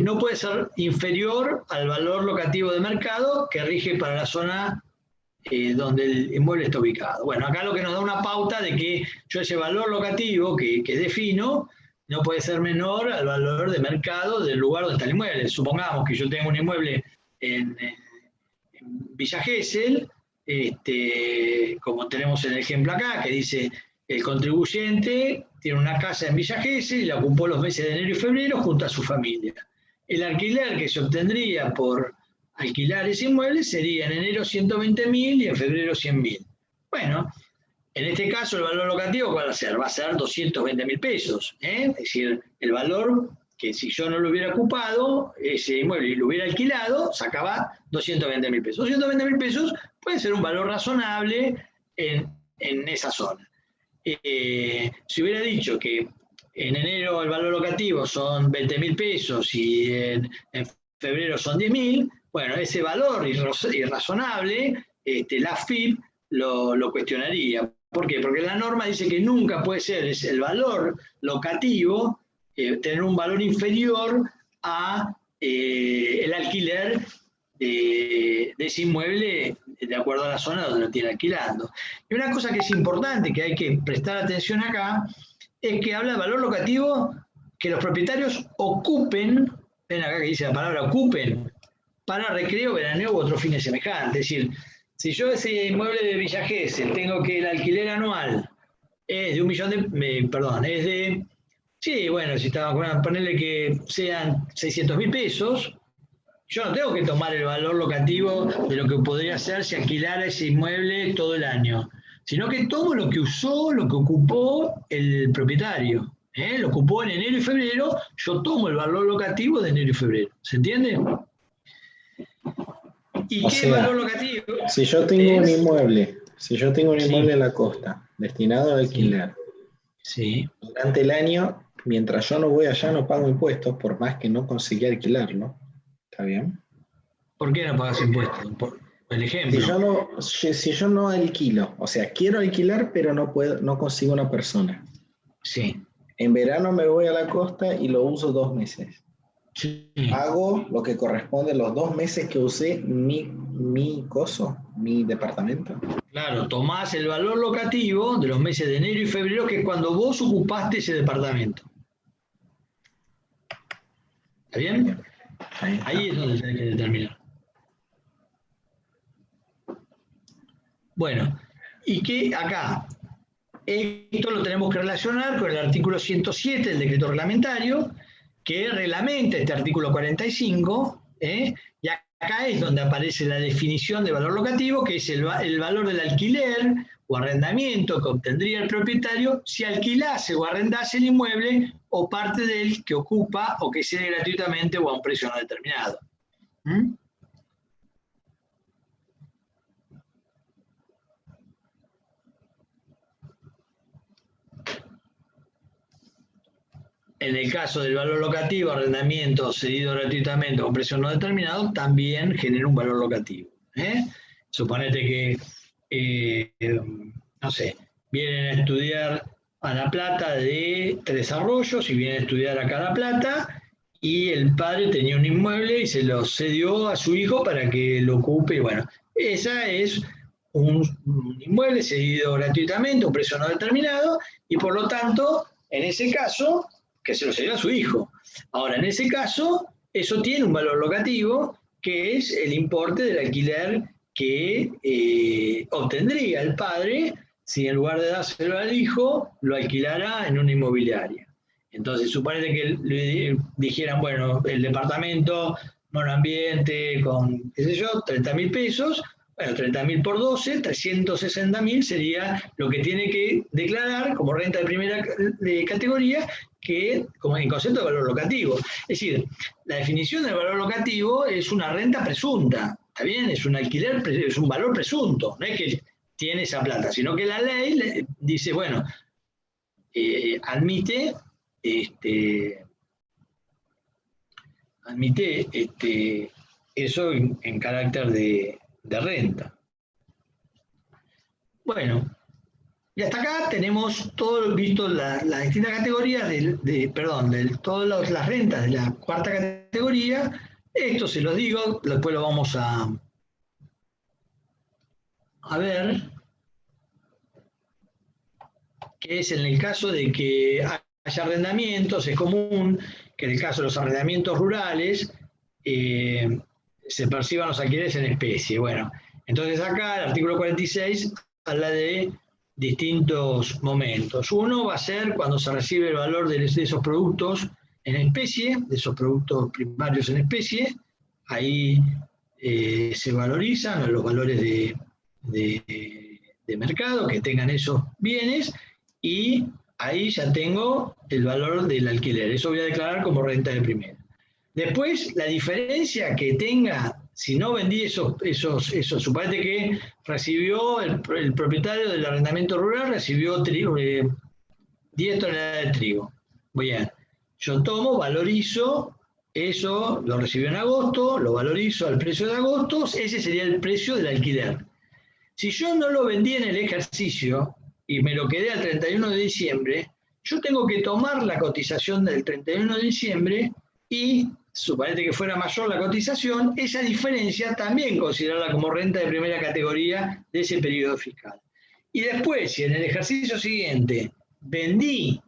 no puede ser inferior al valor locativo de mercado que rige para la zona donde el inmueble está ubicado. Bueno, acá lo que nos da una pauta de que yo ese valor locativo que defino no puede ser menor al valor de mercado del lugar donde está el inmueble. Supongamos que yo tengo un inmueble en Villa Gesell, como tenemos en el ejemplo acá, que dice el contribuyente tiene una casa en Villa Gesell y la ocupó los meses de enero y febrero junto a su familia. El alquiler que se obtendría por alquilar ese inmueble sería en enero 120.000 y en febrero 100.000. Bueno, en este caso el valor locativo, ¿cuál va a ser? Va a ser 220.000 pesos. Es decir, el valor que si yo no lo hubiera ocupado, ese inmueble y lo hubiera alquilado, sacaba 220.000 pesos. 220.000 pesos puede ser un valor razonable en esa zona. Si hubiera dicho que en enero el valor locativo son 20.000 pesos y en febrero son 10.000, bueno, ese valor irrazonable, la AFIP lo cuestionaría. ¿Por qué? Porque la norma dice que nunca puede ser el valor locativo tener un valor inferior a el alquiler de ese inmueble de acuerdo a la zona donde lo tiene alquilando. Y una cosa que es importante, que hay que prestar atención acá, es que habla de valor locativo que los propietarios ocupen, ven acá que dice la palabra ocupen, para recreo, veraneo u otros fines semejantes. Es decir, si yo ese inmueble de Villa Gesell tengo que el alquiler anual es de 1 millón de, es de, sí, bueno, si estamos, ponerle que sean 600.000 pesos, yo no tengo que tomar el valor locativo de lo que podría ser si alquilara ese inmueble todo el año, sino que tomo lo que usó, lo que ocupó el propietario. Lo ocupó en enero y febrero, yo tomo el valor locativo de enero y febrero. ¿Se entiende? ¿Y o qué sea, valor locativo? Si yo tengo un inmueble, en la costa, destinado al Sí. alquiler, Sí. durante el año, mientras yo no voy allá, no pago impuestos, por más que no conseguí alquilarlo. ¿Está bien? ¿Por qué no pagas impuestos? Por el ejemplo. Si yo no alquilo, o sea, quiero alquilar, pero no consigo una persona. Sí. En verano me voy a la costa y lo uso 2 meses. Sí. Hago lo que corresponde a los 2 meses que usé mi departamento. Claro, tomás el valor locativo de los meses de enero y febrero, que es cuando vos ocupaste ese departamento. ¿Está bien? Ahí es donde se hay que determinar. Bueno, y que acá, esto lo tenemos que relacionar con el artículo 107 del decreto reglamentario, que reglamenta este artículo 45, y acá es donde aparece la definición de valor locativo, que es el valor del alquiler o arrendamiento que obtendría el propietario si alquilase o arrendase el inmueble o parte de él que ocupa o que cede gratuitamente o a un precio no determinado. En el caso del valor locativo, arrendamiento cedido gratuitamente o a un precio no determinado, también genera un valor locativo. Suponete que, no sé, vienen a estudiar a La Plata de Tres Arroyos y vienen a estudiar acá a La Plata y el padre tenía un inmueble y se lo cedió a su hijo para que lo ocupe. Y bueno, esa es un inmueble cedido gratuitamente, un precio no determinado, y por lo tanto, en ese caso, que se lo cedió a su hijo. Ahora, en ese caso, eso tiene un valor locativo, que es el importe del alquiler que obtendría el padre si en lugar de dárselo al hijo, lo alquilara en una inmobiliaria. Entonces, suponete que le dijeran, bueno, el departamento, monoambiente, con, qué sé yo, 30.000 pesos, bueno, 30.000 por 12, 360.000 sería lo que tiene que declarar como renta de primera categoría, que como en concepto de valor locativo. Es decir, la definición del valor locativo es una renta presunta, ¿está bien? Es un alquiler, es un valor presunto, no es que tiene esa plata, sino que la ley dice, bueno, admite eso en carácter de renta. Bueno, y hasta acá tenemos todo visto las distintas categorías de todas las rentas de la cuarta categoría. Esto se los digo, después lo vamos a ver, que es en el caso de que haya arrendamientos, es común que en el caso de los arrendamientos rurales se perciban los alquileres en especie. Bueno, entonces acá el artículo 46 habla de distintos momentos. Uno va a ser cuando se recibe el valor de esos productos en especie, de esos productos primarios en especie, ahí se valorizan los valores de mercado que tengan esos bienes, y ahí ya tengo el valor del alquiler. Eso voy a declarar como renta de primera. Después, la diferencia que tenga, si no vendí esos, suponete que recibió el propietario del arrendamiento rural, recibió 10 toneladas de trigo. Bien, yo tomo, valorizo, eso lo recibió en agosto, lo valorizo al precio de agosto, ese sería el precio del alquiler. Si yo no lo vendí en el ejercicio y me lo quedé al 31 de diciembre, yo tengo que tomar la cotización del 31 de diciembre y, suponete que fuera mayor la cotización, esa diferencia también considerarla como renta de primera categoría de ese periodo fiscal. Y después, si en el ejercicio siguiente vendí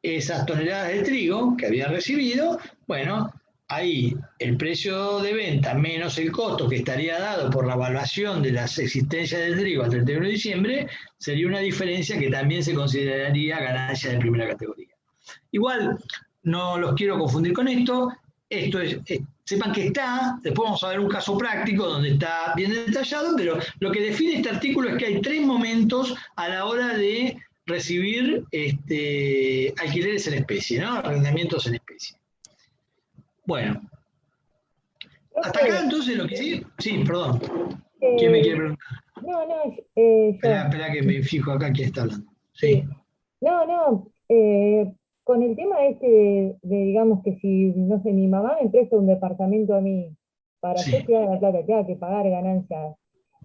esas toneladas de trigo que había recibido, bueno, ahí el precio de venta menos el costo que estaría dado por la evaluación de las existencias del trigo al 31 de diciembre, sería una diferencia que también se consideraría ganancia de primera categoría. Igual, no los quiero confundir con esto. Esto es, sepan que está, después vamos a ver un caso práctico donde está bien detallado, pero lo que define este artículo es que hay 3 momentos a la hora de recibir alquileres en especie, ¿no? Arrendamientos en especie. Bueno, hasta acá entonces lo que sí, perdón, ¿quién me quiere preguntar? Espera que me fijo acá quién está hablando. Sí. Con el tema de, digamos que si, no sé, mi mamá me presta un departamento a mí, para yo quedar la plata, tenga que pagar ganancias,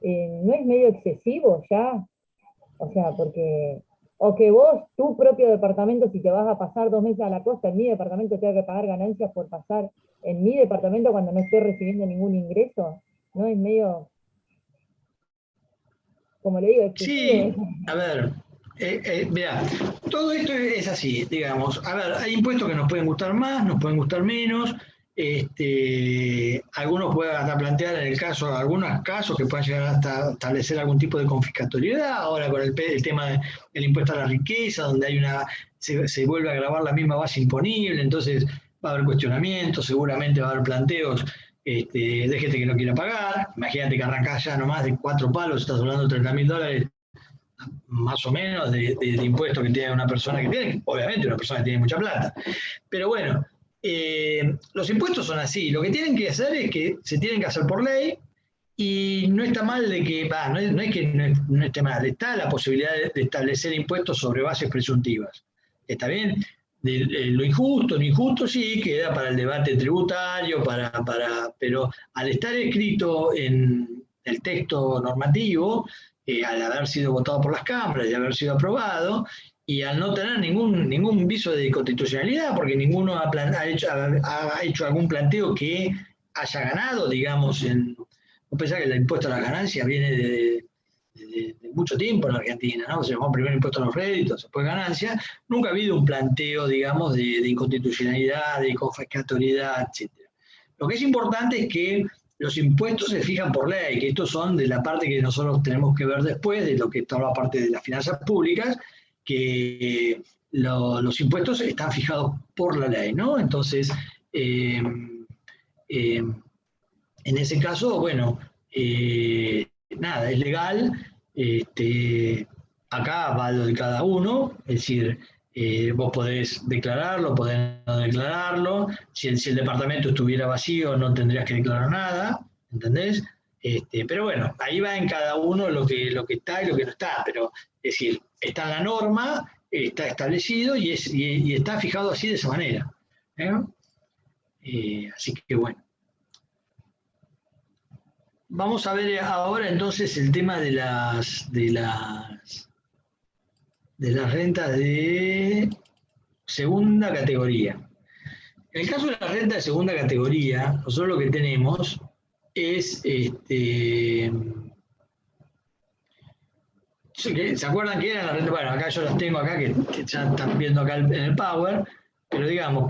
¿no es medio excesivo ya? O sea, porque, o que vos, tu propio departamento, si te vas a pasar 2 meses a la costa, en mi departamento tenga que pagar ganancias por pasar en mi departamento cuando no estoy recibiendo ningún ingreso, ¿no es medio, como le digo, excesivo? Sí, a ver, mirá, todo esto es así, digamos. A ver, hay impuestos que nos pueden gustar más, nos pueden gustar menos. Algunos pueden hasta plantear en el caso, algunos casos que puedan llegar hasta establecer algún tipo de confiscatoriedad. Ahora con el tema del impuesto a la riqueza, donde hay se vuelve a grabar la misma base imponible, entonces va a haber cuestionamientos, seguramente va a haber planteos de gente que no quiera pagar. Imagínate que arrancás ya nomás de 4 palos, estás hablando de $30.000 más o menos de impuestos que tiene una persona que tiene, obviamente una persona que tiene mucha plata. Pero bueno, los impuestos son así, lo que tienen que hacer es que se tienen que hacer por ley, y no está mal de que, no es que no esté mal, está la posibilidad de establecer impuestos sobre bases presuntivas. ¿Está bien? Lo injusto sí queda para el debate tributario, pero al estar escrito en el texto normativo, al haber sido votado por las cámaras y haber sido aprobado, y al no tener ningún viso de constitucionalidad, porque ninguno ha hecho algún planteo que haya ganado, digamos, no pensar que el impuesto a las ganancias viene de mucho tiempo en Argentina, ¿no? Se llamó primero impuesto a los réditos, después ganancias. Nunca ha habido un planteo, digamos, de inconstitucionalidad, de confiscatoriedad, etc. Lo que es importante es que los impuestos se fijan por ley, que estos son de la parte que nosotros tenemos que ver después, de lo que está la parte de las finanzas públicas, que los impuestos están fijados por la ley, ¿no? Entonces, en ese caso, bueno, nada, es legal. Acá va lo de cada uno, es decir, vos podés declararlo, podés no declararlo. Si el departamento estuviera vacío, no tendrías que declarar nada, ¿entendés? Pero bueno, ahí va en cada uno lo que está y lo que no está. Pero, es decir, está en la norma, está establecido y está fijado así de esa manera. Así que bueno. vamos a ver ahora entonces el tema de las rentas de segunda categoría. En el caso de la renta de segunda categoría, nosotros lo que tenemos es, ¿se acuerdan que eran las rentas? Bueno, acá yo las tengo acá, que ya están viendo acá en el Power, pero digamos,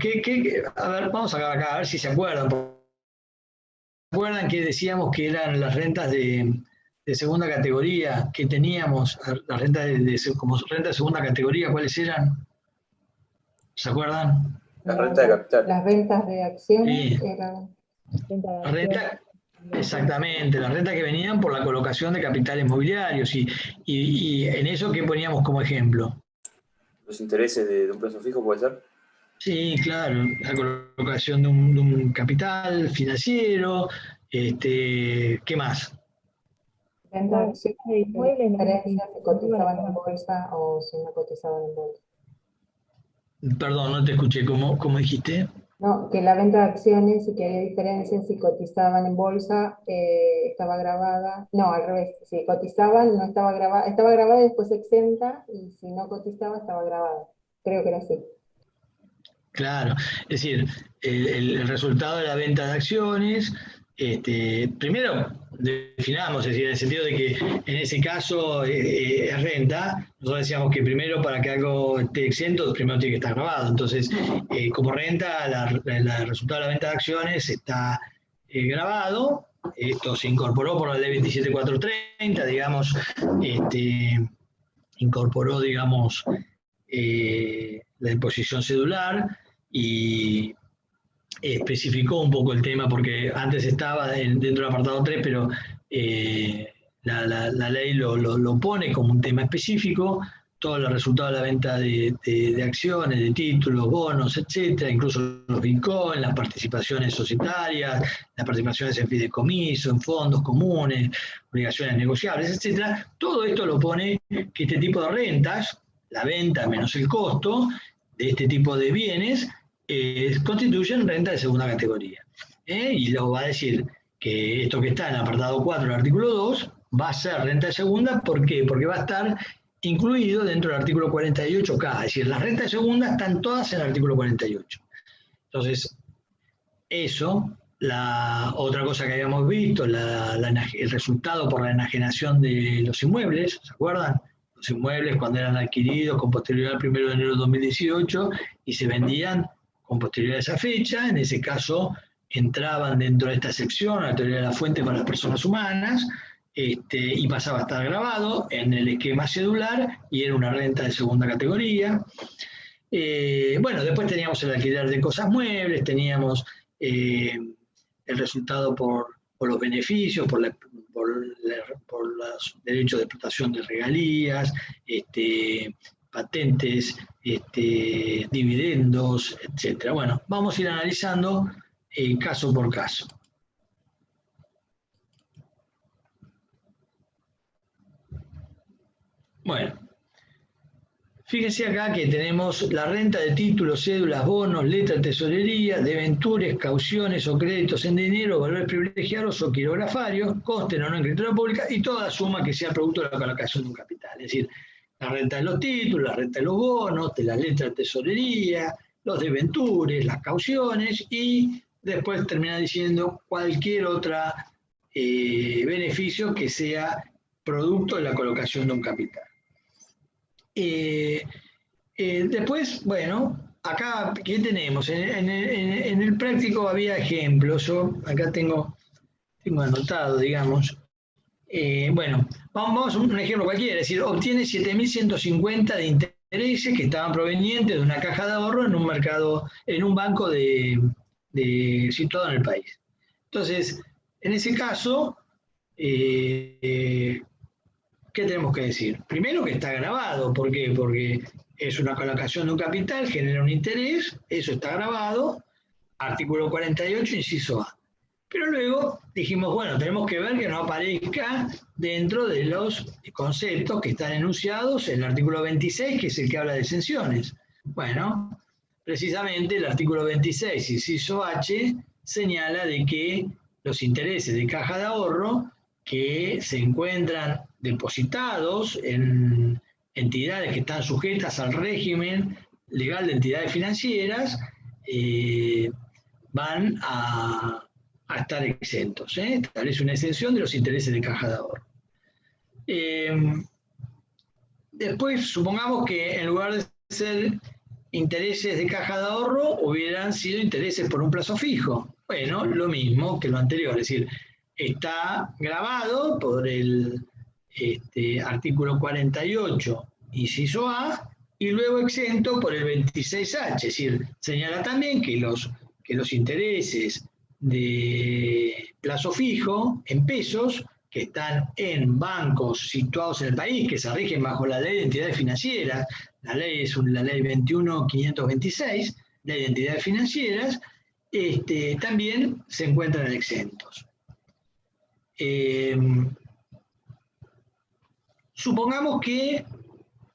a ver, vamos a sacar acá, a ver si se acuerdan. ¿Se acuerdan que decíamos que eran las rentas de segunda categoría que teníamos, las rentas como renta de segunda categoría, cuáles eran? ¿Se acuerdan? La renta de capital. Las rentas de acciones Sí. eran... Exactamente, las rentas que venían por la colocación de capitales mobiliarios y en eso, ¿qué poníamos como ejemplo? Los intereses de un plazo fijo, ¿puede ser? Sí, claro, la colocación de un capital financiero, ¿qué más? Renta de acciones de inmuebles, diferencia si cotizaban en bolsa o si no cotizaban en bolsa. Perdón, no te escuché, ¿cómo dijiste? No, que la venta de acciones y que había diferencias si cotizaban en bolsa, estaba grabada, no, al revés, si cotizaban no estaba grabada y después exenta, y si no cotizaba estaba grabada. Creo que era así. Claro, es decir, el resultado de la venta de acciones, primero definamos, es decir, en el sentido de que en ese caso es renta, nosotros decíamos que primero para que algo esté exento, primero tiene que estar grabado. Entonces, como renta, el resultado de la venta de acciones está grabado. Esto se incorporó por la ley 27430, digamos, incorporó, digamos, la imposición cedular y especificó un poco el tema porque antes estaba dentro del apartado 3, pero la ley lo pone como un tema específico, todos los resultados de la venta de acciones, de títulos, bonos, etcétera, incluso los bitcoins, las participaciones societarias, las participaciones en fideicomiso, en fondos comunes, obligaciones negociables, etcétera. Todo esto lo pone que este tipo de rentas, la venta menos el costo de este tipo de bienes, constituyen renta de segunda categoría. Y luego va a decir que esto que está en el apartado 4 del artículo 2 va a ser renta de segunda. ¿Por qué? Porque va a estar incluido dentro del artículo 48K. Es decir, las rentas de segunda están todas en el artículo 48. Entonces, eso, la otra cosa que habíamos visto, el resultado por la enajenación de los inmuebles, ¿se acuerdan? Los inmuebles cuando eran adquiridos con posterioridad al 1 de enero de 2018 y se vendían con posterioridad a esa fecha, en ese caso entraban dentro de esta sección, la teoría de la fuente para las personas humanas, y pasaba a estar grabado en el esquema cedular y era una renta de segunda categoría. Bueno, después teníamos el alquiler de cosas muebles, teníamos el resultado por los beneficios, por los derechos de explotación de regalías, patentes, dividendos, etc. Bueno, vamos a ir analizando caso por caso. Bueno, fíjense acá que tenemos la renta de títulos, cédulas, bonos, letras de tesorería, debentures, cauciones o créditos en dinero, valores privilegiados o quirografarios, consten o no en escritura pública, y toda suma que sea producto de la colocación de un capital. Es decir, la renta de los títulos, la renta de los bonos, de las letras de tesorería, los debentures, las cauciones, y después termina diciendo cualquier otro beneficio que sea producto de la colocación de un capital. Después, bueno, acá, ¿qué tenemos? En el práctico había ejemplos, yo acá tengo anotado, digamos. Bueno, vamos a un ejemplo cualquiera, es decir, obtiene 7.150 de intereses que estaban provenientes de una caja de ahorro en un mercado, en un banco situado en el país. Entonces, en ese caso, ¿qué tenemos que decir? Primero que está grabado. ¿Por qué? Porque es una colocación de un capital, genera un interés, eso está grabado, artículo 48, inciso A. Pero luego dijimos, bueno, tenemos que ver que no aparezca dentro de los conceptos que están enunciados en el artículo 26, que es el que habla de exenciones. Bueno, precisamente el artículo 26, inciso H, señala de que los intereses de caja de ahorro que se encuentran depositados en entidades que están sujetas al régimen legal de entidades financieras, van a estar exentos. Establece una exención de los intereses de caja de ahorro. Después, supongamos que en lugar de ser intereses de caja de ahorro, hubieran sido intereses por un plazo fijo. Bueno, lo mismo que lo anterior, es decir, está grabado por el artículo 48, inciso A, y luego exento por el 26H, es decir, señala también que los intereses de plazo fijo en pesos, que están en bancos situados en el país, que se rigen bajo la ley de entidades financieras, la ley es la ley 21.526, ley de entidades financieras, también se encuentran exentos. Supongamos que,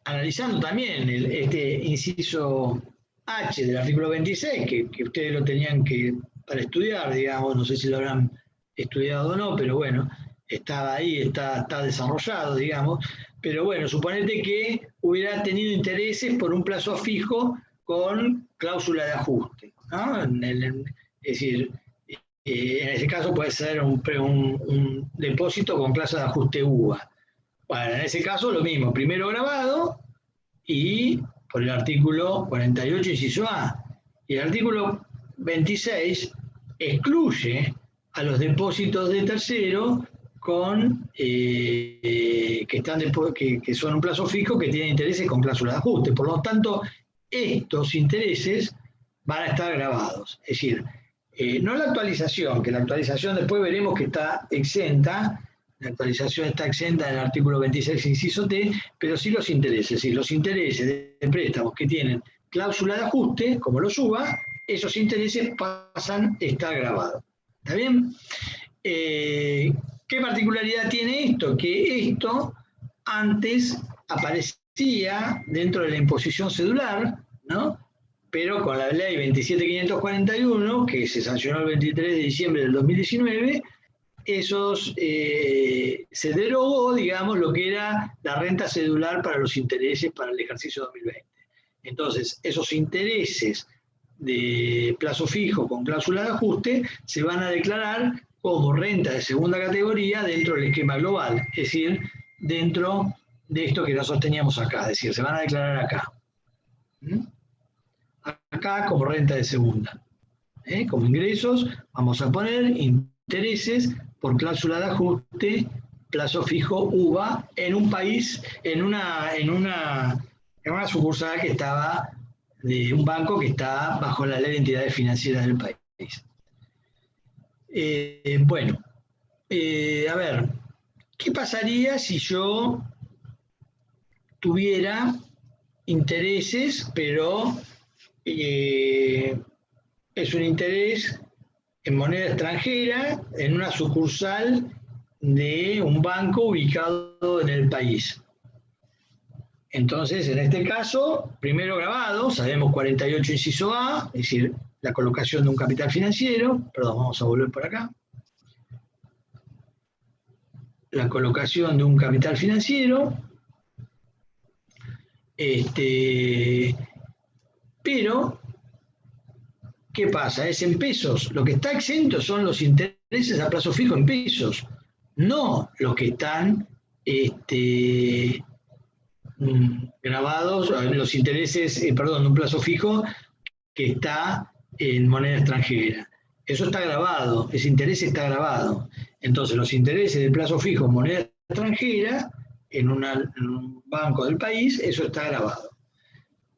analizando también este inciso H del artículo 26, que ustedes lo tenían que para estudiar, digamos, no sé si lo habrán estudiado o no, pero bueno, estaba ahí, está desarrollado, digamos, pero bueno, suponete que hubiera tenido intereses por un plazo fijo con cláusula de ajuste, ¿no? Es decir, en ese caso puede ser un depósito con cláusula de ajuste UVA. Bueno, en ese caso lo mismo, primero grabado y por el artículo 48, inciso A. Y el artículo 26 excluye a los depósitos de tercero que son un plazo fijo que tienen intereses con cláusula de ajuste. Por lo tanto, estos intereses van a estar grabados. Es decir, no la actualización, que la actualización después veremos que está exenta, la actualización está exenta en el artículo 26, inciso T, pero sí los intereses. Es decir, los intereses de préstamos que tienen cláusula de ajuste, como los UVA, esos intereses pasan a estar grabados. ¿Está bien? ¿Qué particularidad tiene esto? Que esto antes aparecía dentro de la imposición cedular, ¿no? Pero con la ley 27.541, que se sancionó el 23 de diciembre del 2019, se derogó, digamos, lo que era la renta cedular para los intereses para el ejercicio 2020. Entonces, esos intereses de plazo fijo con cláusula de ajuste se van a declarar como renta de segunda categoría dentro del esquema global, es decir, dentro de esto que nosotros teníamos acá, es decir, se van a declarar acá. Acá como renta de segunda. Como ingresos vamos a poner intereses por cláusula de ajuste, plazo fijo UVA, en un país, en una sucursal que estaba de un banco que está bajo la ley de entidades financieras del país. A ver, ¿qué pasaría si yo tuviera intereses, pero es un interés en moneda extranjera en una sucursal de un banco ubicado en el país? Entonces, en este caso, primero grabado, sabemos 48 inciso A, es decir, la colocación de un capital financiero, perdón, vamos a volver por acá. La colocación de un capital financiero, pero, ¿qué pasa? Es en pesos. Lo que está exento son los intereses a plazo fijo en pesos, no los que están grabados, los intereses, perdón, un plazo fijo que está en moneda extranjera. Eso está grabado, ese interés está grabado. Entonces, los intereses de plazo fijo en moneda extranjera, en un banco del país, eso está grabado.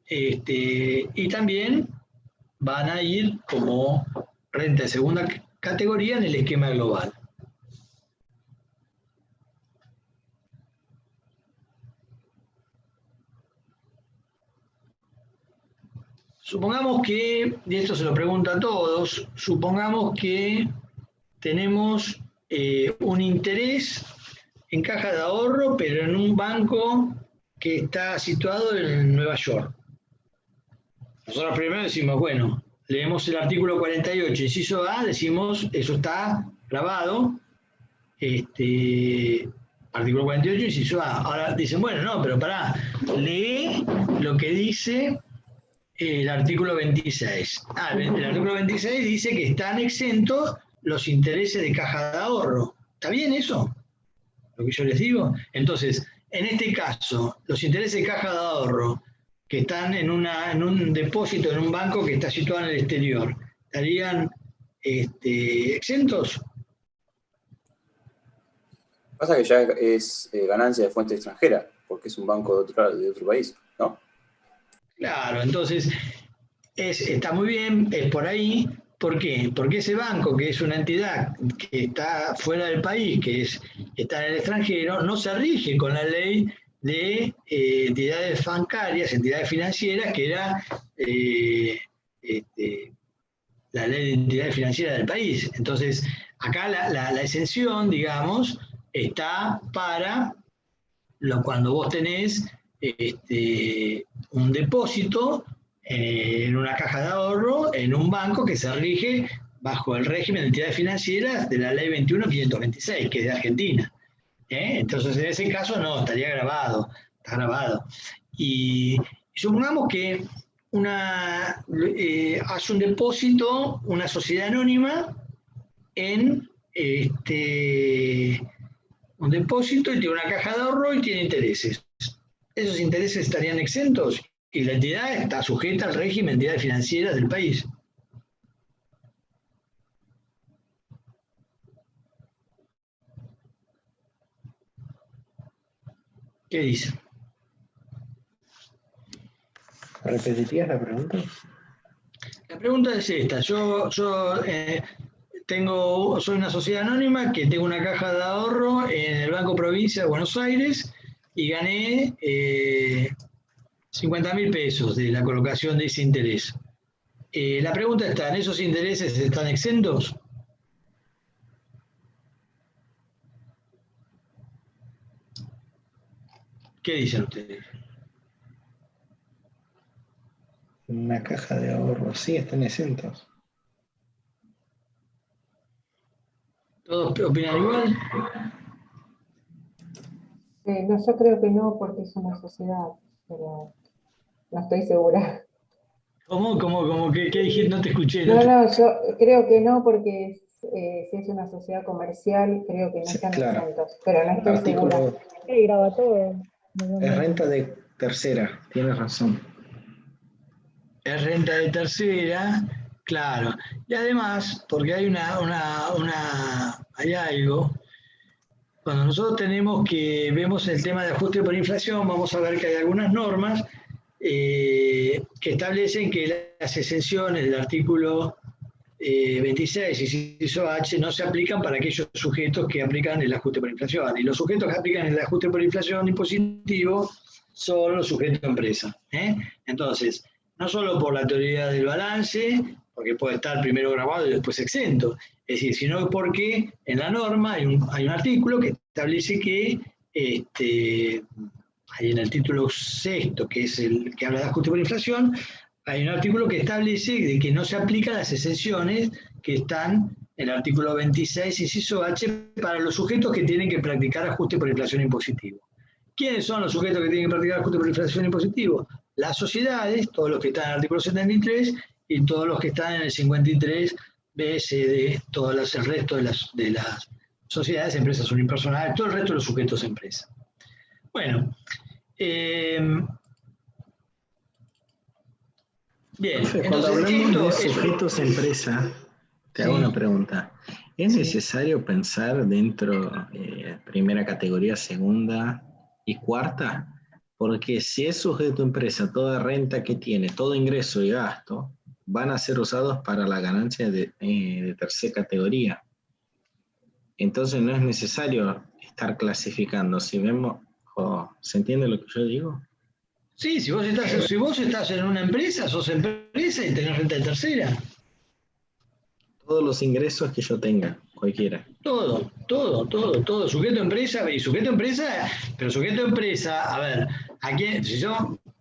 Y también van a ir como renta de segunda categoría en el esquema global. Supongamos que, y esto se lo pregunto a todos, supongamos que tenemos un interés en caja de ahorro, pero en un banco que está situado en Nueva York. Nosotros primero decimos, bueno, leemos el artículo 48, inciso A, decimos, eso está grabado, artículo 48, inciso A. Ahora dicen, bueno, no, pero pará, lee lo que dice el artículo 26. El artículo 26 dice que están exentos los intereses de caja de ahorro. ¿Está bien eso? Lo que yo les digo. Entonces, en este caso, los intereses de caja de ahorro que están en un depósito, en un banco que está situado en el exterior, ¿estarían exentos? Pasa que ya es ganancia de fuente extranjera, porque es un banco de otro país, ¿no? Claro, entonces está muy bien, es por ahí. ¿Por qué? Porque ese banco, que es una entidad que está fuera del país, está en el extranjero, no se rige con la ley de entidades bancarias, entidades financieras, que era la ley de entidades financieras del país. Entonces, acá la exención, digamos, está para cuando vos tenés un depósito en una caja de ahorro, en un banco que se rige bajo el régimen de entidades financieras de la ley 21.526, que es de Argentina. Entonces, en ese caso no, estaría grabado, está grabado. Y supongamos que hace un depósito, una sociedad anónima, en un depósito y tiene una caja de ahorro y tiene intereses. Esos intereses estarían exentos y la entidad está sujeta al régimen de entidades financieras del país. ¿Qué dice? ¿Repetirías la pregunta? La pregunta es esta. Yo soy una sociedad anónima que tengo una caja de ahorro en el Banco Provincia de Buenos Aires y gané 50.000 pesos de la colocación de ese interés. La pregunta está, ¿esos intereses están exentos? ¿Qué dicen ustedes? Una caja de ahorro, sí, están exentos. ¿Todos opinan igual? No, yo creo que no, porque es una sociedad, pero no estoy segura. ¿Cómo? ¿Qué dijiste? No te escuché. No, yo creo que no, porque si es una sociedad comercial, creo que no Sí, están claro. exentos, pero no estoy segura. Artículo, Sí, graba todo. es renta de tercera, tienes razón. Es renta de tercera, claro. Y además, porque hay hay algo, cuando nosotros vemos el tema de ajuste por inflación, vamos a ver que hay algunas normas que establecen que las exenciones del artículo 26, inciso H, no se aplican para aquellos sujetos que aplican el ajuste por inflación. Y los sujetos que aplican el ajuste por inflación impositivo son los sujetos de empresa. Entonces, no solo por la teoría del balance, porque puede estar primero grabado y después exento, es decir, sino porque en la norma hay un artículo que establece que ahí en el título sexto, que es el que habla de ajuste por inflación, hay un artículo que establece de que no se aplican las exenciones que están en el artículo 26, inciso H, para los sujetos que tienen que practicar ajuste por inflación impositivo. ¿Quiénes son los sujetos que tienen que practicar ajuste por inflación impositivo? Las sociedades, todos los que están en el artículo 73 y todos los que están en el 53, BSD, el resto de las sociedades, empresas unipersonales, todo el resto de los sujetos de empresa. Bueno, bien, Cuando hablamos de sujetos es, empresa, te hago una pregunta. ¿Es necesario pensar dentro primera categoría, segunda y cuarta? Porque si es sujeto empresa, toda renta que tiene, todo ingreso y gasto, van a ser usados para la ganancia de tercera categoría. Entonces no es necesario estar clasificando. Si vemos, ¿se entiende lo que yo digo? Sí, si vos estás en una empresa, sos empresa y tenés renta de tercera. Todos los ingresos que yo tenga, cualquiera. Todo. Sujeto empresa, pero sujeto empresa, a ver,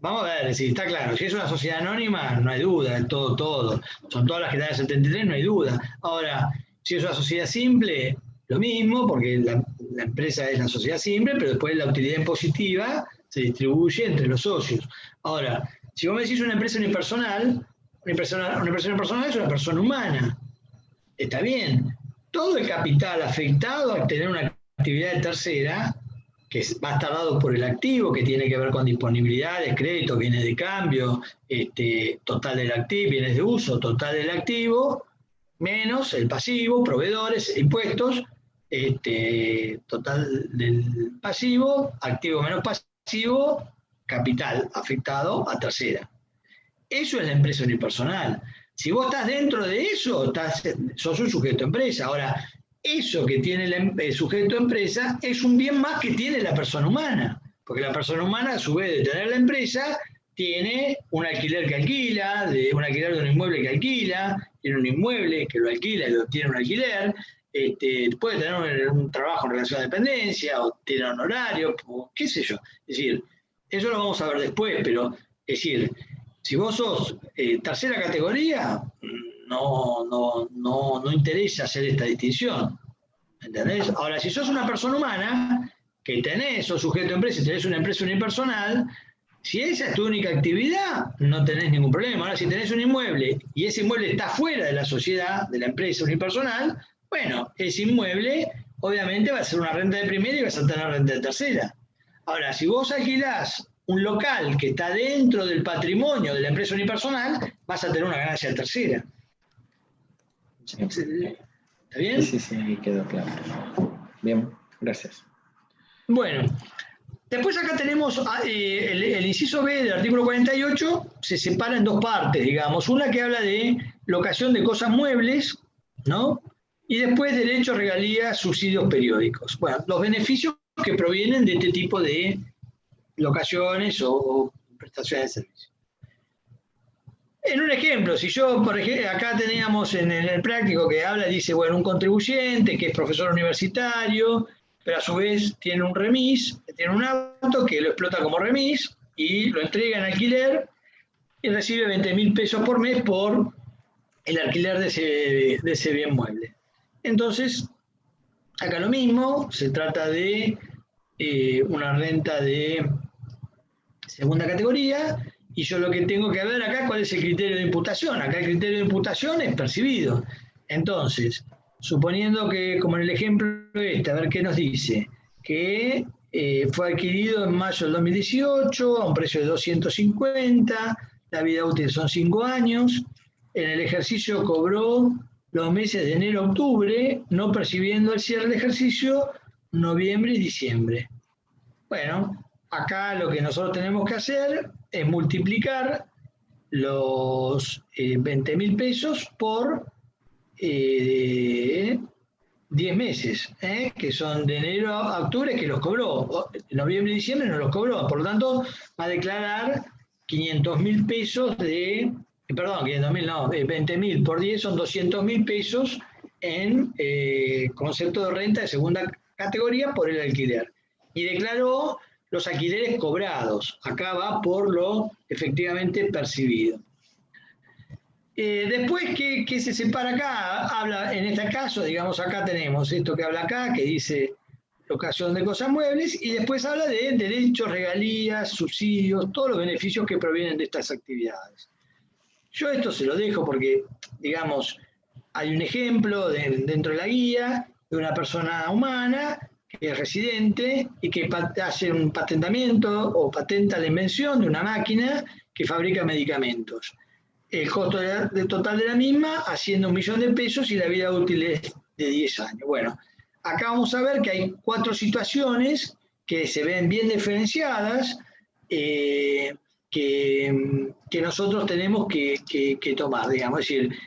vamos a ver, si está claro, si es una sociedad anónima, no hay duda, todo. Son todas las que están en el 73, no hay duda. Ahora, si es una sociedad simple, lo mismo, porque la empresa es la sociedad simple, pero después la utilidad impositiva se distribuye entre los socios. Ahora, si vos me decís una empresa unipersonal, una empresa unipersonal es una persona humana. Está bien. Todo el capital afectado al tener una actividad de tercera, que va a estar dado por el activo, que tiene que ver con disponibilidades, créditos, bienes de cambio, total del activo, bienes de uso, total del activo, menos el pasivo, proveedores, impuestos, total del pasivo, activo menos pasivo, capital afectado a tercera. Eso es la empresa unipersonal. Si vos estás dentro de eso, sos un sujeto empresa. Ahora, eso que tiene el sujeto empresa es un bien más que tiene la persona humana, porque la persona humana, a su vez de tener la empresa, tiene un alquiler que alquila, un alquiler de un inmueble que alquila, tiene un inmueble que lo alquila y lo tiene un alquiler, puede tener un trabajo en relación a dependencia, o tiene un horario, o qué sé yo. Es decir, eso lo vamos a ver después, pero es decir, si vos sos tercera categoría, no interesa hacer esta distinción. ¿Entendés? Ahora, si sos una persona humana, que sos sujeto de empresa y tenés una empresa unipersonal, si esa es tu única actividad, no tenés ningún problema. Ahora, si tenés un inmueble y ese inmueble está fuera de la sociedad, de la empresa unipersonal, bueno, ese inmueble obviamente va a ser una renta de primera y vas a tener renta de tercera. Ahora, si vos alquilás un local que está dentro del patrimonio de la empresa unipersonal, vas a tener una ganancia de tercera. ¿Está bien? Sí, quedó claro. Bien, gracias. Bueno, después acá tenemos el inciso B del artículo 48, se separa en dos partes, digamos. Una que habla de locación de cosas muebles, ¿no? Y después derechos, regalías, subsidios periódicos. Bueno, los beneficios que provienen de este tipo de locaciones o prestaciones de servicio. En un ejemplo, si yo, por ejemplo, acá teníamos en el práctico que habla, dice, bueno, un contribuyente que es profesor universitario, pero a su vez tiene un remis, tiene un auto que lo explota como remis y lo entrega en alquiler y recibe 20.000 pesos por mes por el alquiler de ese bien mueble. Entonces, acá lo mismo, se trata de una renta de segunda categoría, y yo lo que tengo que ver acá, ¿cuál es el criterio de imputación? Acá el criterio de imputación es percibido. Entonces, suponiendo que, como en el ejemplo a ver qué nos dice, que fue adquirido en mayo del 2018 a un precio de 250, la vida útil son 5 años, en el ejercicio cobró los meses de enero a octubre, no percibiendo el cierre del ejercicio, noviembre y diciembre. Bueno, acá lo que nosotros tenemos que hacer es multiplicar los 20.000 pesos por 10 meses, que son de enero a octubre, que los cobró. Noviembre y diciembre no los cobró. Por lo tanto, va a declarar 500.000 pesos de... Perdón, 500.000 no, 20.000 por 10 son 200.000 pesos en concepto de renta de segunda categoría por el alquiler. Y declaró los alquileres cobrados. Acá va por lo efectivamente percibido. Después, ¿qué se separa acá? Habla, en este caso, digamos, acá tenemos esto que habla acá, que dice locación de cosas muebles, y después habla de derechos, regalías, subsidios, todos los beneficios que provienen de estas actividades. Yo esto se lo dejo porque, digamos, hay un ejemplo dentro de la guía de una persona humana que es residente y que hace un patentamiento o patenta la invención de una máquina que fabrica medicamentos. El costo total de la misma asciende a 1 millón de pesos y la vida útil es de 10 años. Bueno, acá vamos a ver que hay 4 situaciones que se ven bien diferenciadas que nosotros tenemos que tomar, digamos. Es decir,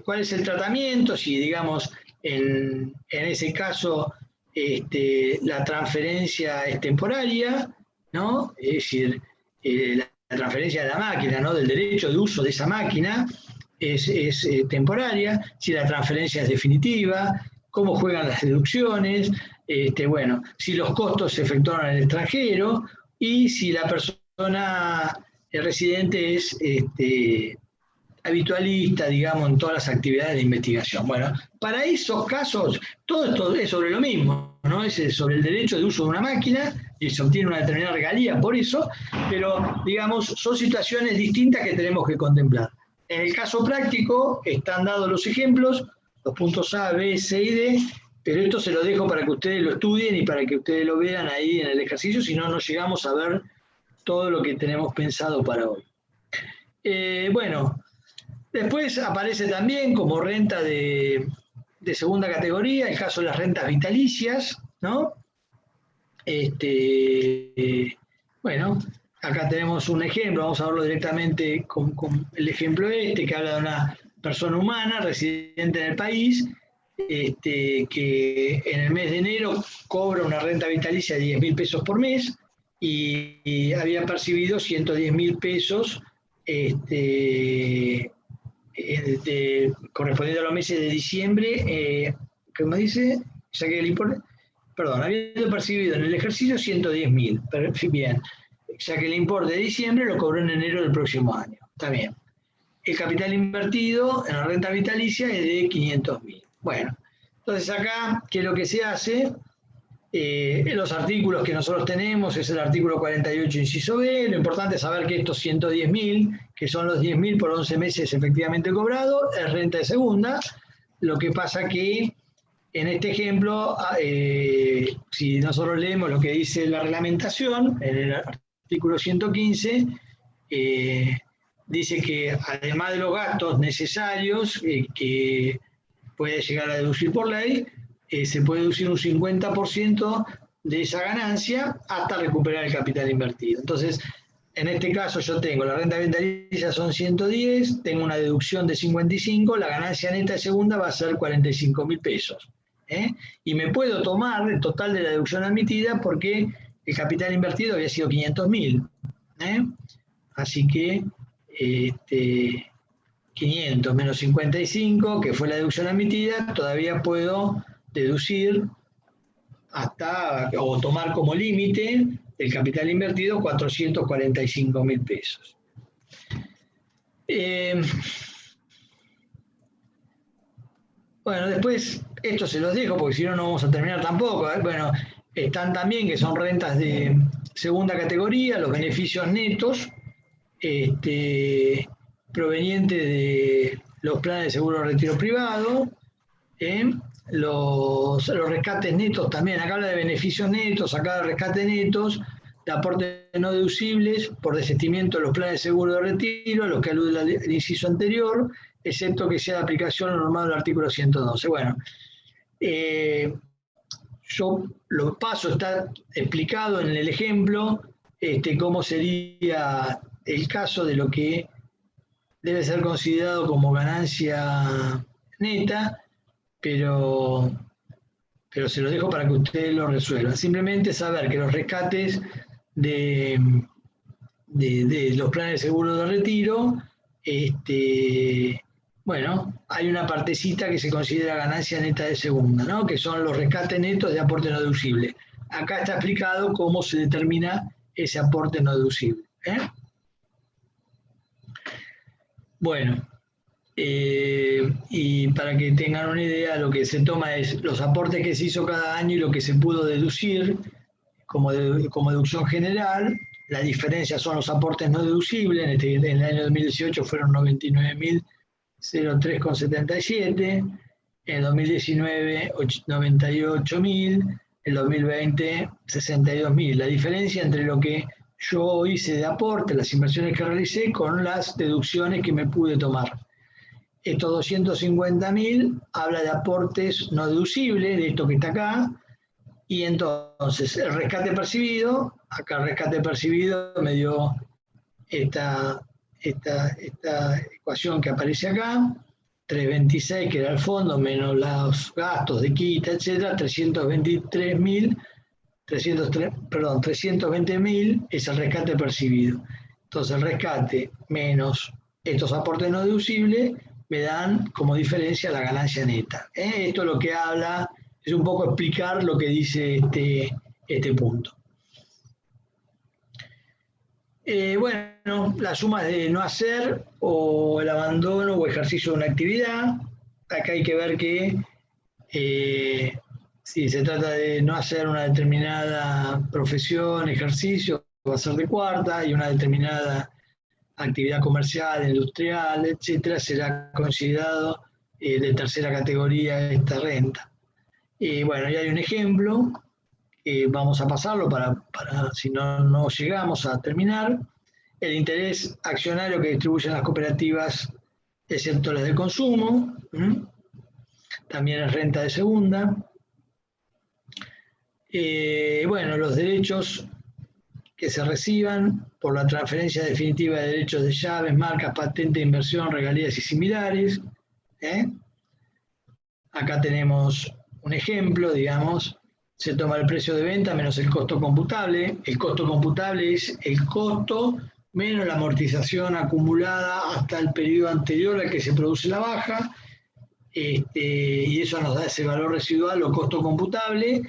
cuál es el tratamiento, si digamos en ese caso la transferencia es temporaria, ¿no? Es decir, la transferencia de la máquina, ¿no? Del derecho de uso de esa máquina es temporaria, si la transferencia es definitiva, cómo juegan las deducciones, bueno, si los costos se efectuaron en el extranjero y si la persona residente es habitualista, digamos, en todas las actividades de investigación. Bueno, para esos casos, todo esto es sobre lo mismo, ¿no? Es sobre el derecho de uso de una máquina y se obtiene una determinada regalía por eso, pero, digamos, son situaciones distintas que tenemos que contemplar. En el caso práctico están dados los ejemplos, los puntos A, B, C y D, pero esto se lo dejo para que ustedes lo estudien y para que ustedes lo vean ahí en el ejercicio, si no, no llegamos a ver todo lo que tenemos pensado para hoy. Bueno, después aparece también como renta de segunda categoría el caso de las rentas vitalicias, ¿no? Bueno, acá tenemos un ejemplo, vamos a verlo directamente con el ejemplo que habla de una persona humana residente en el país, que en el mes de enero cobra una renta vitalicia de 10.000 pesos por mes y había percibido 110.000 pesos correspondiente a los meses de diciembre, ¿cómo dice? Ya que el importe, perdón, habiendo percibido en el ejercicio 110.000, bien, ya que el importe de diciembre lo cobró en enero del próximo año, está bien. El capital invertido en la renta vitalicia es de 500.000. Bueno, entonces acá, ¿qué es lo que se hace? En los artículos que nosotros tenemos es el artículo 48, inciso B. Lo importante es saber que estos 110.000, que son los 10.000 por 11 meses efectivamente cobrados, es renta de segunda. Lo que pasa que en este ejemplo, si nosotros leemos lo que dice la reglamentación, en el artículo 115, dice que además de los gastos necesarios que puede llegar a deducir por ley, se puede deducir un 50% de esa ganancia hasta recuperar el capital invertido. Entonces, en este caso yo tengo la renta vitalicia son 110, tengo una deducción de 55, la ganancia neta de segunda va a ser 45.000 pesos. Y me puedo tomar el total de la deducción admitida porque el capital invertido había sido 500.000. Así que 500 menos 55, que fue la deducción admitida, todavía puedo deducir hasta, o tomar como límite el capital invertido 445.000 pesos. Bueno, después esto se los dejo porque si no, no vamos a terminar tampoco. Bueno, están también que son rentas de segunda categoría, los beneficios netos provenientes de los planes de seguro de retiro privado, los rescates netos también, acá habla de beneficios netos, acá de rescates netos, de aportes no deducibles por desistimiento de los planes de seguro de retiro, a los que alude el inciso anterior, excepto que sea de aplicación normal del artículo 112. Bueno, yo lo paso, está explicado en el ejemplo cómo sería el caso de lo que debe ser considerado como ganancia neta, pero se lo dejo para que ustedes lo resuelvan. Simplemente saber que los rescates de los planes de seguro de retiro, bueno, hay una partecita que se considera ganancia neta de segunda, ¿no? Que son los rescates netos de aporte no deducible. Acá está explicado cómo se determina ese aporte no deducible. Bueno, y para que tengan una idea, lo que se toma es los aportes que se hizo cada año y lo que se pudo deducir como deducción general. La diferencia son los aportes no deducibles. En el año 2018 fueron 99.003,77, en el 2019 98.000, en el 2020 62.000. La diferencia entre lo que yo hice de aporte, las inversiones que realicé, con las deducciones que me pude tomar. Estos 250.000 habla de aportes no deducibles, de esto que está acá, y entonces el rescate percibido, acá el rescate percibido me dio esta ecuación que aparece acá, 326 que era el fondo menos los gastos de quita, etcétera, 320.000 es el rescate percibido. Entonces el rescate menos estos aportes no deducibles me dan como diferencia la ganancia neta. Esto es lo que habla, es un poco explicar lo que dice este punto. Bueno, las sumas de no hacer o el abandono o ejercicio de una actividad. Acá hay que ver que si se trata de no hacer una determinada profesión, ejercicio, va a ser de cuarta, y una determinada actividad comercial, industrial, etcétera, será considerado de tercera categoría esta renta. Bueno, ya hay un ejemplo, vamos a pasarlo para si no llegamos a terminar. El interés accionario que distribuyen las cooperativas, excepto las de consumo, también es renta de segunda. Bueno, los derechos que se reciban por la transferencia definitiva de derechos de llaves, marcas, patente, inversión, regalías y similares. Acá tenemos un ejemplo, digamos, se toma el precio de venta menos el costo computable. El costo computable es el costo menos la amortización acumulada hasta el periodo anterior al que se produce la baja, y eso nos da ese valor residual o costo computable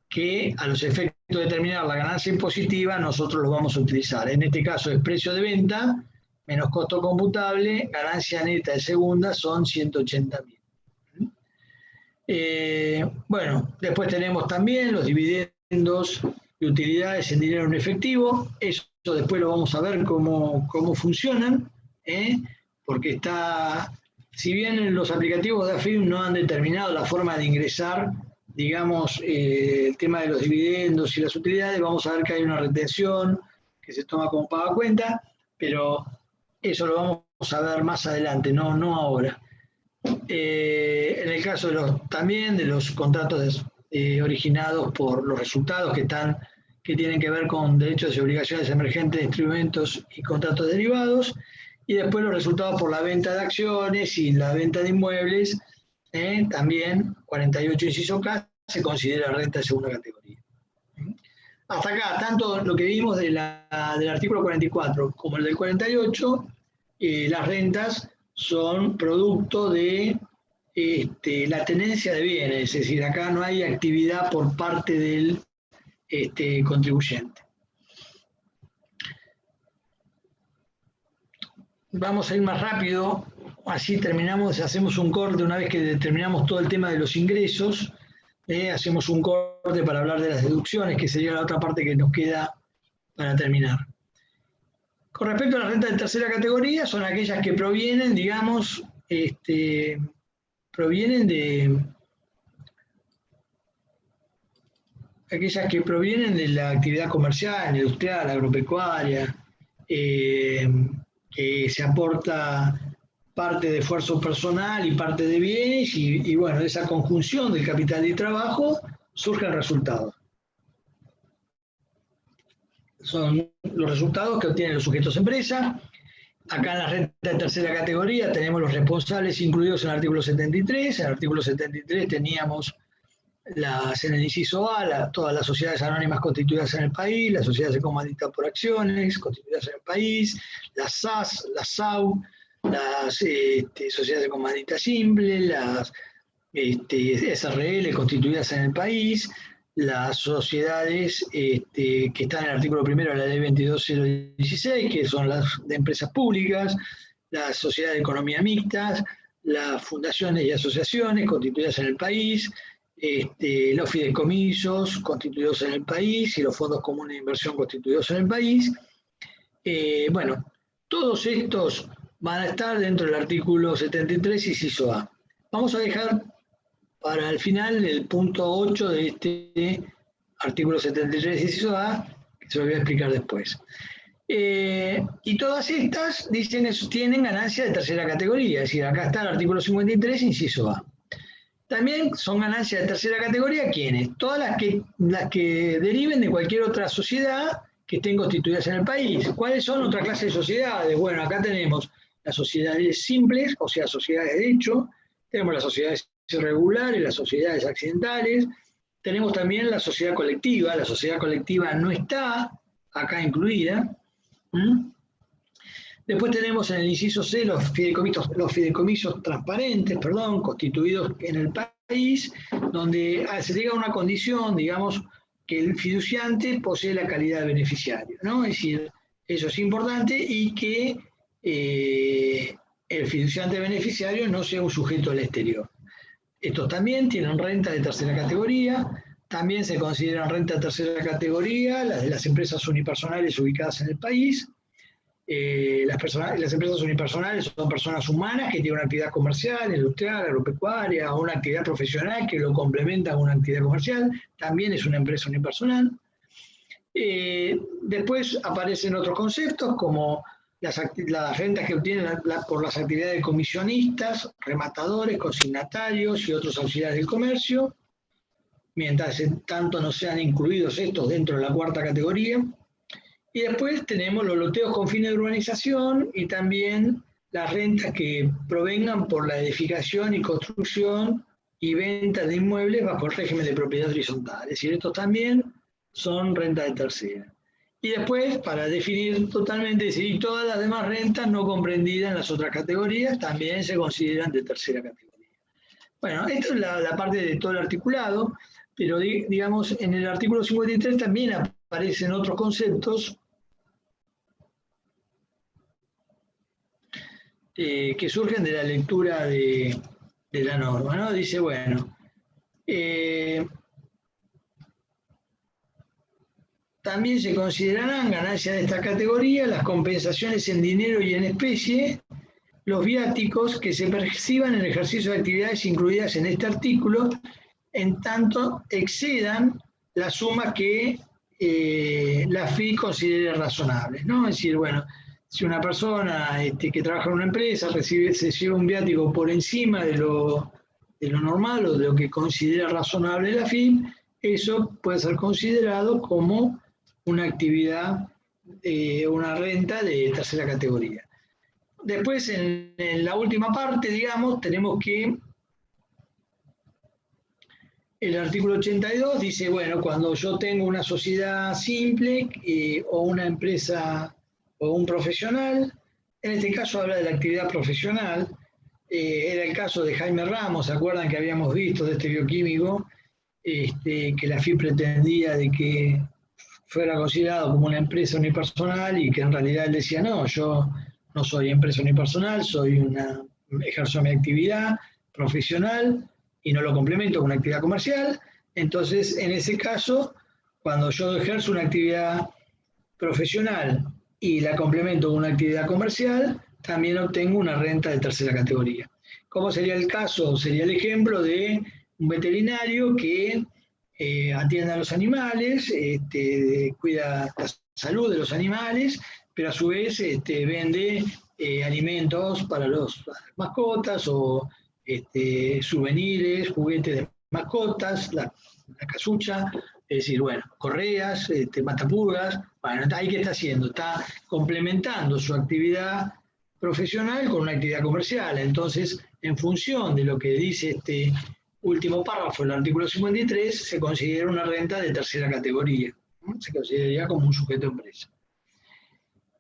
que a los efectos de determinar la ganancia impositiva nosotros lo vamos a utilizar. En este caso es precio de venta menos costo computable, ganancia neta de segunda son 180.000. Bueno, después tenemos también los dividendos y utilidades en dinero en efectivo. Eso después lo vamos a ver cómo funcionan, porque está, si bien los aplicativos de AFIP no han determinado la forma de ingresar, digamos, el tema de los dividendos y las utilidades, vamos a ver que hay una retención que se toma como paga cuenta, pero eso lo vamos a ver más adelante, no ahora. En el caso también de los contratos originados por los resultados que tienen que ver con derechos y obligaciones emergentes de instrumentos y contratos derivados, y después los resultados por la venta de acciones y la venta de inmuebles, también 48 inciso K se considera renta de segunda categoría. Hasta acá, tanto lo que vimos del artículo 44 como el del 48, las rentas son producto de la tenencia de bienes, es decir, acá no hay actividad por parte del contribuyente. Vamos a ir más rápido, así terminamos, hacemos un corte una vez que determinamos todo el tema de los ingresos, hacemos un corte para hablar de las deducciones, que sería la otra parte que nos queda para terminar. Con respecto a las rentas de tercera categoría, son aquellas que provienen, digamos, provienen de la actividad comercial, industrial, agropecuaria, que se aporta parte de esfuerzo personal y parte de bienes, y bueno, de esa conjunción del capital y trabajo surgen resultados. Son los resultados que obtienen los sujetos empresa. Acá en la renta de tercera categoría tenemos los responsables incluidos en el artículo 73. En el artículo 73 teníamos en el inciso A, todas las sociedades anónimas constituidas en el país, las sociedades de comandita por acciones constituidas en el país, las SAS, las SAU, las sociedades de comandita simple, las SRL constituidas en el país, las sociedades que están en el artículo primero de la ley 22.016, que son las de empresas públicas, las sociedades de economía mixtas, las fundaciones y asociaciones constituidas en el país, los fideicomisos constituidos en el país y los fondos comunes de inversión constituidos en el país. Bueno, todos estos van a estar dentro del artículo 73, inciso A. Vamos a dejar para el final el punto 8 de este artículo 73, inciso A, que se lo voy a explicar después. Y todas estas dicen tienen ganancia de tercera categoría, es decir, acá está el artículo 53, inciso A. También son ganancias de tercera categoría, ¿quiénes? Todas las que deriven de cualquier otra sociedad que estén constituidas en el país. ¿Cuáles son otra clase de sociedades? Bueno, acá tenemos las sociedades simples, o sea, sociedades de hecho, tenemos las sociedades irregulares, las sociedades accidentales, tenemos también la sociedad colectiva no está acá incluida. Después tenemos en el inciso C los fideicomisos transparentes, constituidos en el país, donde se llega a una condición, digamos, que el fiduciante posee la calidad de beneficiario, ¿no? Es decir, Eso es importante, y que el fiduciante beneficiario no sea un sujeto del exterior. Estos también tienen renta de tercera categoría. También se consideran renta de tercera categoría las de las empresas unipersonales ubicadas en el país. Las empresas unipersonales son personas humanas que tienen una actividad comercial, industrial, agropecuaria o una actividad profesional que lo complementa con una actividad comercial. También es una empresa unipersonal. Después aparecen otros conceptos como las rentas que obtienen por las actividades de comisionistas, rematadores, consignatarios y otros auxiliares del comercio, mientras tanto no sean incluidos estos dentro de la cuarta categoría. Y después tenemos los loteos con fines de urbanización y también las rentas que provengan por la edificación y construcción y venta de inmuebles bajo el régimen de propiedad horizontal. Es decir, estos también son rentas de tercera. Y después, para definir totalmente, si todas las demás rentas no comprendidas en las otras categorías también se consideran de tercera categoría. Bueno, esta es la parte de todo el articulado, pero digamos, en el artículo 53 también aparecen otros conceptos que surgen de la lectura de la norma, ¿no? Dice, bueno, también se considerarán ganancias de esta categoría las compensaciones en dinero y en especie, los viáticos que se perciban en el ejercicio de actividades incluidas en este artículo, en tanto excedan la suma que la FI considere razonable, ¿no? Es decir, bueno, si una persona que trabaja en una empresa se lleva un viático por encima de lo normal o de lo que considera razonable la FI, eso puede ser considerado como una actividad, una renta de tercera categoría. Después, en la última parte, digamos, tenemos que el artículo 82 dice, bueno, cuando yo tengo una sociedad simple o una empresa o un profesional, en este caso habla de la actividad profesional, era el caso de Jaime Ramos, ¿se acuerdan que habíamos visto de este bioquímico? Que la FI pretendía de que fuera considerado como una empresa unipersonal y que en realidad él decía, no, yo no soy empresa unipersonal, ejerzo mi actividad profesional y no lo complemento con una actividad comercial. Entonces, en ese caso, cuando yo ejerzo una actividad profesional y la complemento con una actividad comercial, también obtengo una renta de tercera categoría. ¿Cómo sería el caso? Sería el ejemplo de un veterinario que atiende a los animales, cuida la salud de los animales, pero a su vez vende alimentos para las mascotas o souvenirs, juguetes de mascotas, la casucha, es decir, bueno, correas, matapulgas. Bueno, ahí ¿qué está haciendo? Está complementando su actividad profesional con una actividad comercial. Entonces, en función de lo que dice este último párrafo del artículo 53, se considera una renta de tercera categoría. Se consideraría como un sujeto empresa.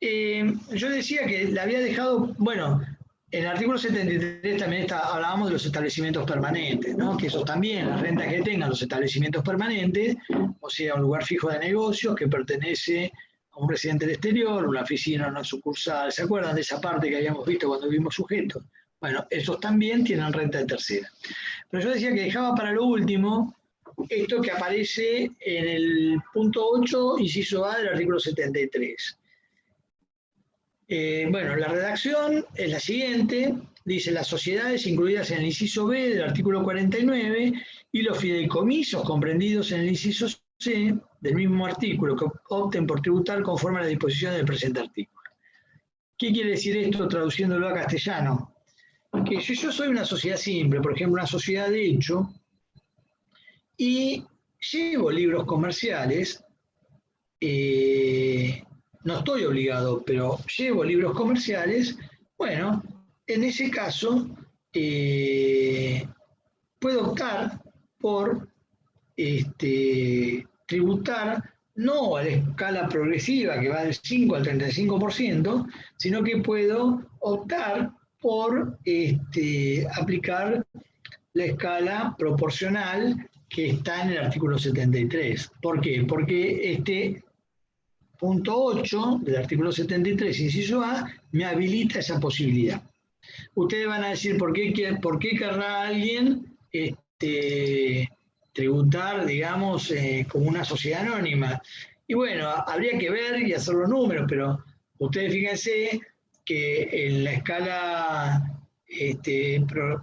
Yo decía que la había dejado, bueno, en el artículo 73 también hablábamos de los establecimientos permanentes, ¿no? Que eso también, las rentas que tengan los establecimientos permanentes, o sea, un lugar fijo de negocios que pertenece a un residente del exterior, una oficina, una sucursal. ¿Se acuerdan de esa parte que habíamos visto cuando vimos sujetos? Bueno, esos también tienen renta de tercera. Pero yo decía que dejaba para lo último esto que aparece en el punto 8, inciso A del artículo 73. Bueno, la redacción es la siguiente, dice las sociedades incluidas en el inciso B del artículo 49 y los fideicomisos comprendidos en el inciso C del mismo artículo que opten por tributar conforme a las disposiciones del presente artículo. ¿Qué quiere decir esto traduciéndolo a castellano? Que si yo soy una sociedad simple, por ejemplo una sociedad de hecho, y llevo libros comerciales, no estoy obligado, pero llevo libros comerciales, bueno, en ese caso puedo optar por tributar no a la escala progresiva que va del 5 al 35%, sino que puedo optar por aplicar la escala proporcional que está en el artículo 73. ¿Por qué? Porque punto 8 del artículo 73, inciso A, me habilita esa posibilidad. Ustedes van a decir, ¿por qué querrá alguien tributar, digamos, como una sociedad anónima? Y bueno, habría que ver y hacer los números, pero ustedes fíjense que en la escala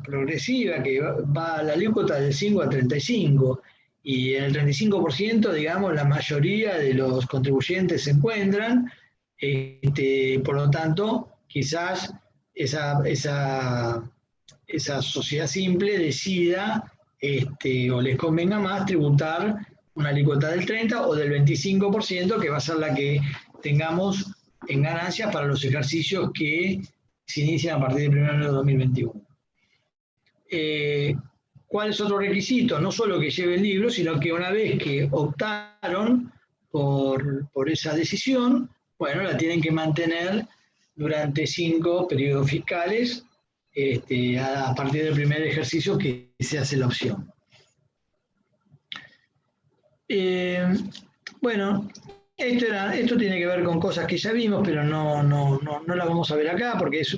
progresiva, que va a la alícuota del 5 a 35, y en el 35%, digamos, la mayoría de los contribuyentes se encuentran, por lo tanto, quizás esa sociedad simple decida o les convenga más tributar una alícuota del 30 o del 25%, que va a ser la que tengamos en ganancias para los ejercicios que se inician a partir del 1 de enero de 2021. ¿Cuál es otro requisito? No solo que lleve el libro, sino que una vez que optaron por esa decisión, bueno, la tienen que mantener durante 5 periodos fiscales a partir del primer ejercicio que se hace la opción. Bueno, esto tiene que ver con cosas que ya vimos, pero no las vamos a ver acá, porque es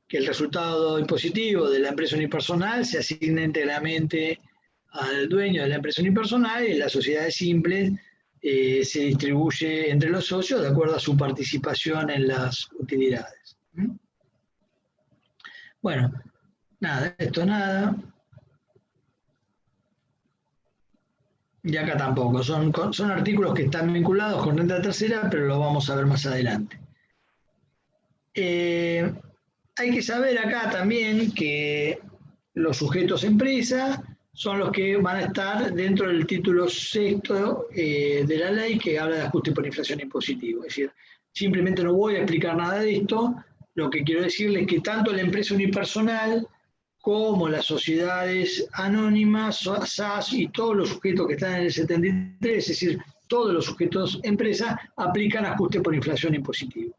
que el resultado impositivo de la empresa unipersonal se asigna íntegramente al dueño de la empresa unipersonal, y las sociedades simples se distribuye entre los socios de acuerdo a su participación en las utilidades. Bueno, nada, esto nada. Y acá tampoco. Son artículos que están vinculados con renta tercera, pero lo vamos a ver más adelante. Hay que saber acá también que los sujetos empresa son los que van a estar dentro del título 6º de la ley, que habla de ajuste por inflación impositivo. Es decir, simplemente no voy a explicar nada de esto. Lo que quiero decirles es que tanto la empresa unipersonal como las sociedades anónimas, SAS, y todos los sujetos que están en el 73, es decir, todos los sujetos empresa, aplican ajuste por inflación impositivo.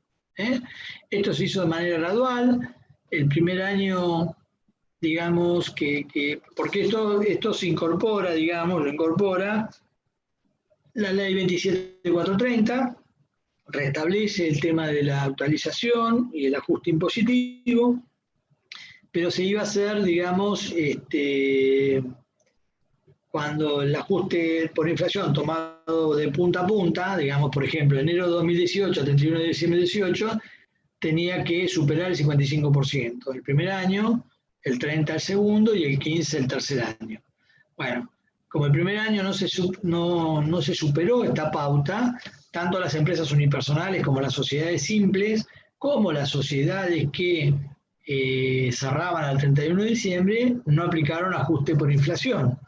Esto se hizo de manera gradual. El primer año, digamos, porque esto se incorpora, digamos, lo incorpora la ley 27430, restablece el tema de la actualización y el ajuste impositivo, pero se iba a hacer, digamos, cuando el ajuste por inflación tomado de punta a punta, digamos, por ejemplo, enero de 2018 a 31 de diciembre de 2018, tenía que superar el 55% el primer año, el 30% el segundo y el 15% el tercer año. Bueno, como el primer año no se superó esta pauta, tanto las empresas unipersonales como las sociedades simples, como las sociedades que cerraban al 31 de diciembre, no aplicaron ajuste por inflación.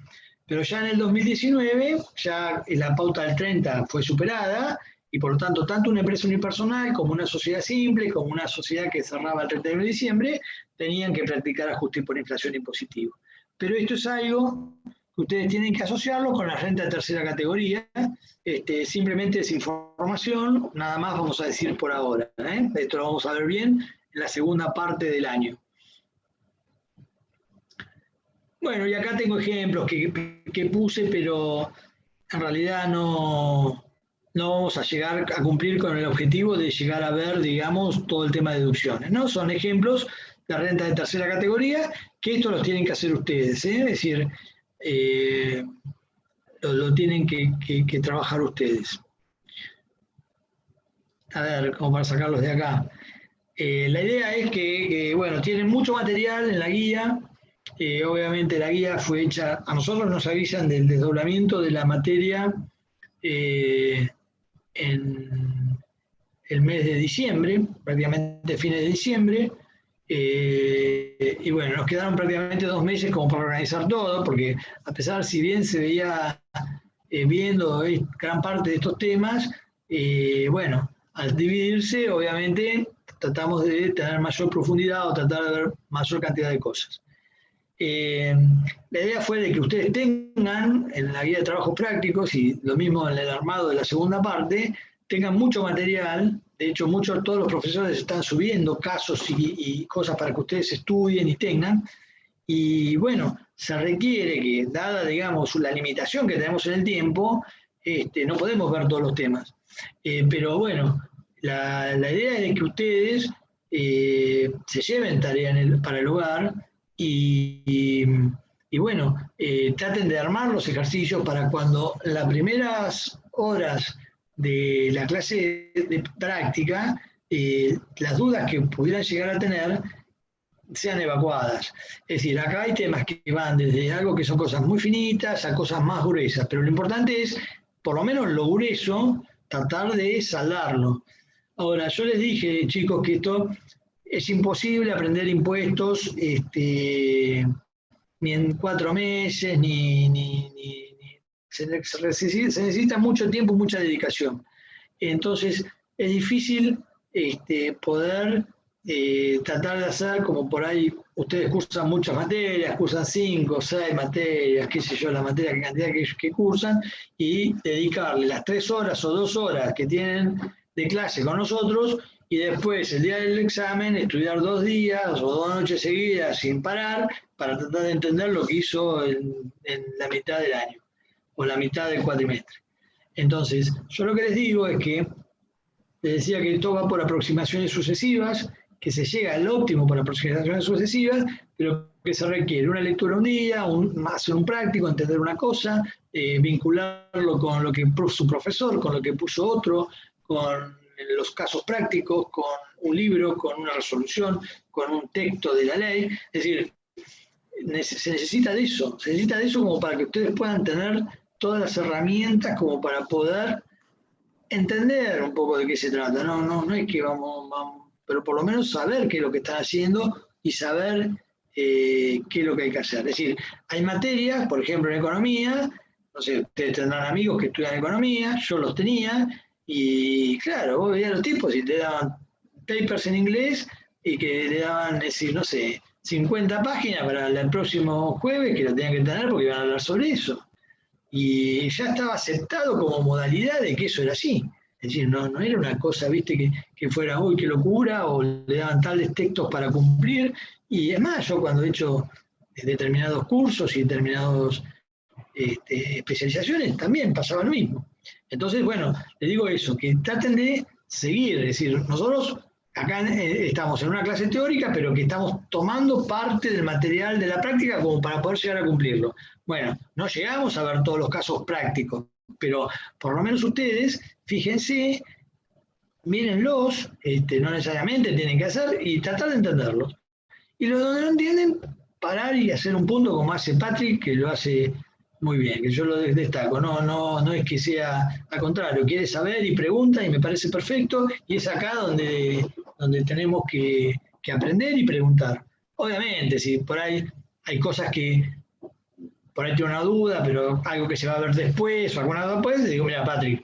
Pero ya en el 2019, ya la pauta del 30 fue superada, y por lo tanto, tanto una empresa unipersonal como una sociedad simple, como una sociedad que cerraba el 31 de diciembre, tenían que practicar ajuste por inflación impositivo. Pero esto es algo que ustedes tienen que asociarlo con la renta de tercera categoría. Simplemente es información, nada más vamos a decir por ahora. Esto lo vamos a ver bien en la segunda parte del año. Bueno, y acá tengo ejemplos que puse, pero en realidad no vamos a llegar a cumplir con el objetivo de llegar a ver, digamos, todo el tema de deducciones, ¿no? Son ejemplos de renta de tercera categoría, que esto los tienen que hacer ustedes, es decir, lo tienen que trabajar ustedes. A ver, como para sacarlos de acá. La idea es que, bueno, tienen mucho material en la guía. Obviamente la guía fue hecha, a nosotros nos avisan del desdoblamiento de la materia en el mes de diciembre, prácticamente fines de diciembre, y bueno, nos quedaron prácticamente 2 meses como para organizar todo, porque a pesar, si bien se veía viendo gran parte de estos temas, bueno, al dividirse, obviamente, tratamos de tener mayor profundidad o tratar de ver mayor cantidad de cosas. La idea fue de que ustedes tengan en la guía de trabajos prácticos, y lo mismo en el armado de la segunda parte, tengan mucho material. De hecho, todos los profesores están subiendo casos y cosas para que ustedes estudien y tengan. Y bueno, se requiere que, dada, digamos, la limitación que tenemos en el tiempo, no podemos ver todos los temas. Pero bueno, la idea es que ustedes se lleven tarea para el hogar y bueno, traten de armar los ejercicios para cuando las primeras horas de la clase de práctica, las dudas que pudieran llegar a tener sean evacuadas. Es decir, acá hay temas que van desde algo que son cosas muy finitas a cosas más gruesas, pero lo importante es, por lo menos lo grueso, tratar de saldarlo. Ahora, yo les dije, chicos, que esto es imposible aprender impuestos ni en 4 meses, se necesita mucho tiempo, mucha dedicación. Entonces, es difícil poder tratar de hacer como por ahí ustedes cursan muchas materias, cursan 5 o 6 materias, qué sé yo, la materia, cantidad que cursan, y dedicarle las 3 horas o 2 horas que tienen de clase con nosotros, y después el día del examen estudiar 2 días o 2 noches seguidas sin parar para tratar de entender lo que hizo en la mitad del año o la mitad del cuatrimestre. Entonces, yo lo que les digo es que les decía que esto va por aproximaciones sucesivas, que se llega al óptimo por aproximaciones sucesivas, pero que se requiere una lectura un día, hacer un práctico, entender una cosa, vincularlo con lo que puso su profesor, con lo que puso otro, con los casos prácticos, con un libro, con una resolución, con un texto de la ley. Es decir, se necesita de eso como para que ustedes puedan tener todas las herramientas como para poder entender un poco de qué se trata. No es que vamos, pero por lo menos saber qué es lo que están haciendo y saber qué es lo que hay que hacer. Es decir, hay materias, por ejemplo en economía, no sé, ustedes tendrán amigos que estudian economía, yo los tenía, y claro, vos veías los tipos y te daban papers en inglés y que le daban, es decir, no sé, 50 páginas para el próximo jueves que lo tenían que tener porque iban a hablar sobre eso. Y ya estaba aceptado como modalidad de que eso era así. Es decir, no era una cosa, viste, que fuera, uy, qué locura, o le daban tales textos para cumplir. Y es más, yo cuando he hecho determinados cursos y determinadas especializaciones, también pasaba lo mismo. Entonces, bueno, les digo eso, que traten de seguir. Es decir, nosotros acá estamos en una clase teórica, pero que estamos tomando parte del material de la práctica como para poder llegar a cumplirlo. Bueno, no llegamos a ver todos los casos prácticos, pero por lo menos ustedes, fíjense, mírenlos, no necesariamente tienen que hacer, y tratar de entenderlos. Y los donde no entienden, parar y hacer un punto como hace Patrick, que lo hace muy bien, que yo lo destaco. No es que sea al contrario, quiere saber y pregunta y me parece perfecto, y es acá donde tenemos que aprender y preguntar. Obviamente, si por ahí hay cosas que por ahí tiene una duda, pero algo que se va a ver después o alguna duda después, digo, mira, Patrick,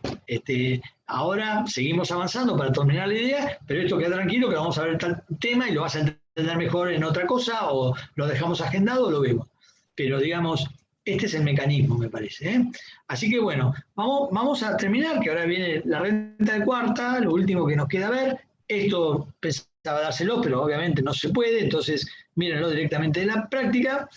ahora seguimos avanzando para terminar la idea, pero esto queda tranquilo que vamos a ver tal tema y lo vas a entender mejor en otra cosa, o lo dejamos agendado o lo vemos. Pero digamos, este es el mecanismo, me parece. Así que bueno, vamos a terminar, que ahora viene la renta de cuarta, lo último que nos queda ver. Esto pensaba dárselo, pero obviamente no se puede, entonces mírenlo directamente de la práctica.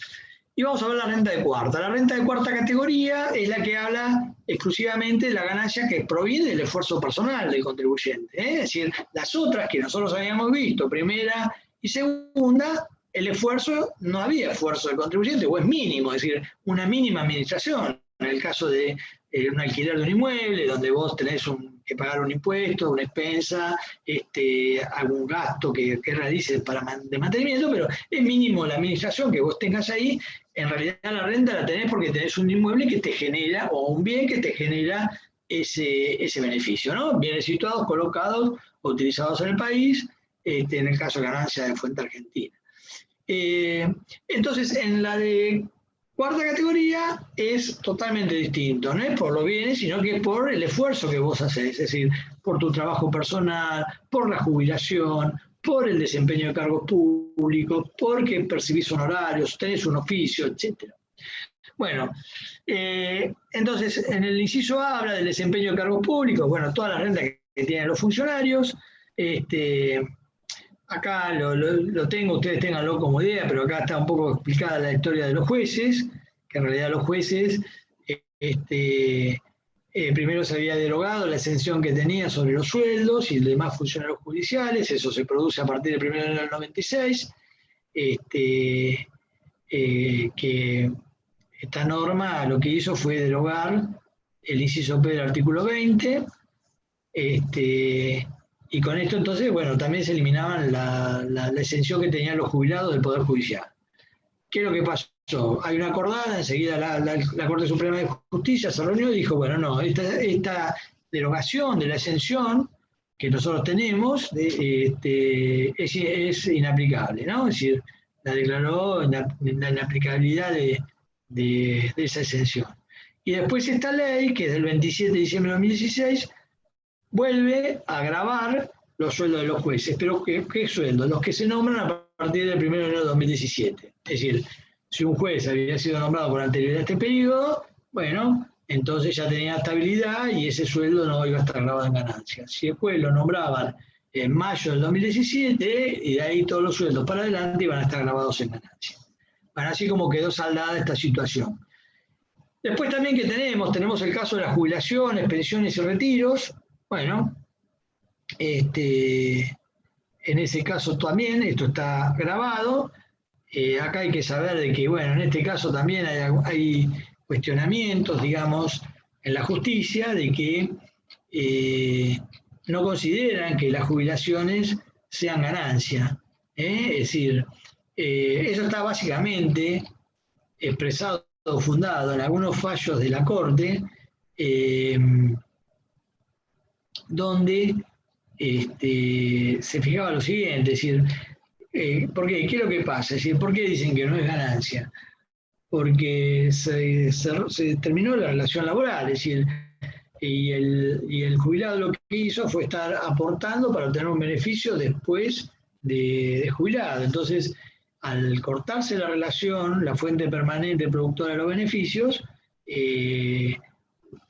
Y vamos a ver la renta de cuarta. La renta de cuarta categoría es la que habla exclusivamente de la ganancia que proviene del esfuerzo personal del contribuyente. Es decir, las otras que nosotros habíamos visto, primera y segunda, el esfuerzo, no había esfuerzo del contribuyente, o es mínimo, es decir, una mínima administración. En el caso de un alquiler de un inmueble, donde vos tenés que pagar un impuesto, una expensa, algún gasto que realices de mantenimiento, pero es mínimo la administración que vos tengas ahí. En realidad la renta la tenés porque tenés un inmueble que te genera, o un bien que te genera ese beneficio, ¿no? Bienes situados, colocados o utilizados en el país, en el caso de ganancia de fuente argentina. Entonces, en la de cuarta categoría es totalmente distinto, no es por los bienes, sino que es por el esfuerzo que vos haces, es decir, por tu trabajo personal, por la jubilación, por el desempeño de cargos públicos, porque percibís honorarios, tenés un oficio, etc. Bueno, entonces en el inciso A habla del desempeño de cargos públicos, bueno, toda la renta que tienen los funcionarios. Acá lo tengo, ustedes ténganlo como idea, pero acá está un poco explicada la historia de los jueces, que en realidad los jueces primero se había derogado la exención que tenía sobre los sueldos y demás funcionarios judiciales, eso se produce a partir del 1 de enero del 96, que esta norma lo que hizo fue derogar el inciso P del artículo 20, y con esto entonces, bueno, también se eliminaban la exención que tenían los jubilados del Poder Judicial. ¿Qué es lo que pasó? Hay una acordada, enseguida la Corte Suprema de Justicia se reunió y dijo, bueno, no, esta derogación de la exención que nosotros tenemos es inaplicable, ¿no? Es decir, la declaró la inaplicabilidad de esa exención. Y después esta ley, que es del 27 de diciembre de 2016, vuelve a gravar los sueldos de los jueces. Pero ¿qué sueldos? Los que se nombran a partir del 1 de enero de 2017. Es decir, si un juez había sido nombrado por anterioridad a este periodo, bueno, entonces ya tenía estabilidad y ese sueldo no iba a estar grabado en ganancias. Si el juez lo nombraban en mayo del 2017, y de ahí todos los sueldos para adelante iban a estar grabados en ganancias. Bueno, así como quedó saldada esta situación. Después también que tenemos el caso de las jubilaciones, pensiones y retiros. Bueno, en ese caso también esto está grabado. Acá hay que saber de que, bueno, en este caso también hay cuestionamientos, digamos, en la justicia de que no consideran que las jubilaciones sean ganancia. Es decir, eso está básicamente expresado o fundado en algunos fallos de la Corte, donde se fijaba lo siguiente, es decir, ¿por qué? ¿Qué es lo que pasa? Es decir, ¿por qué dicen que no es ganancia? Porque se terminó la relación laboral, es decir, y el jubilado lo que hizo fue estar aportando para obtener un beneficio después de jubilado. Entonces, al cortarse la relación, la fuente permanente productora de los beneficios,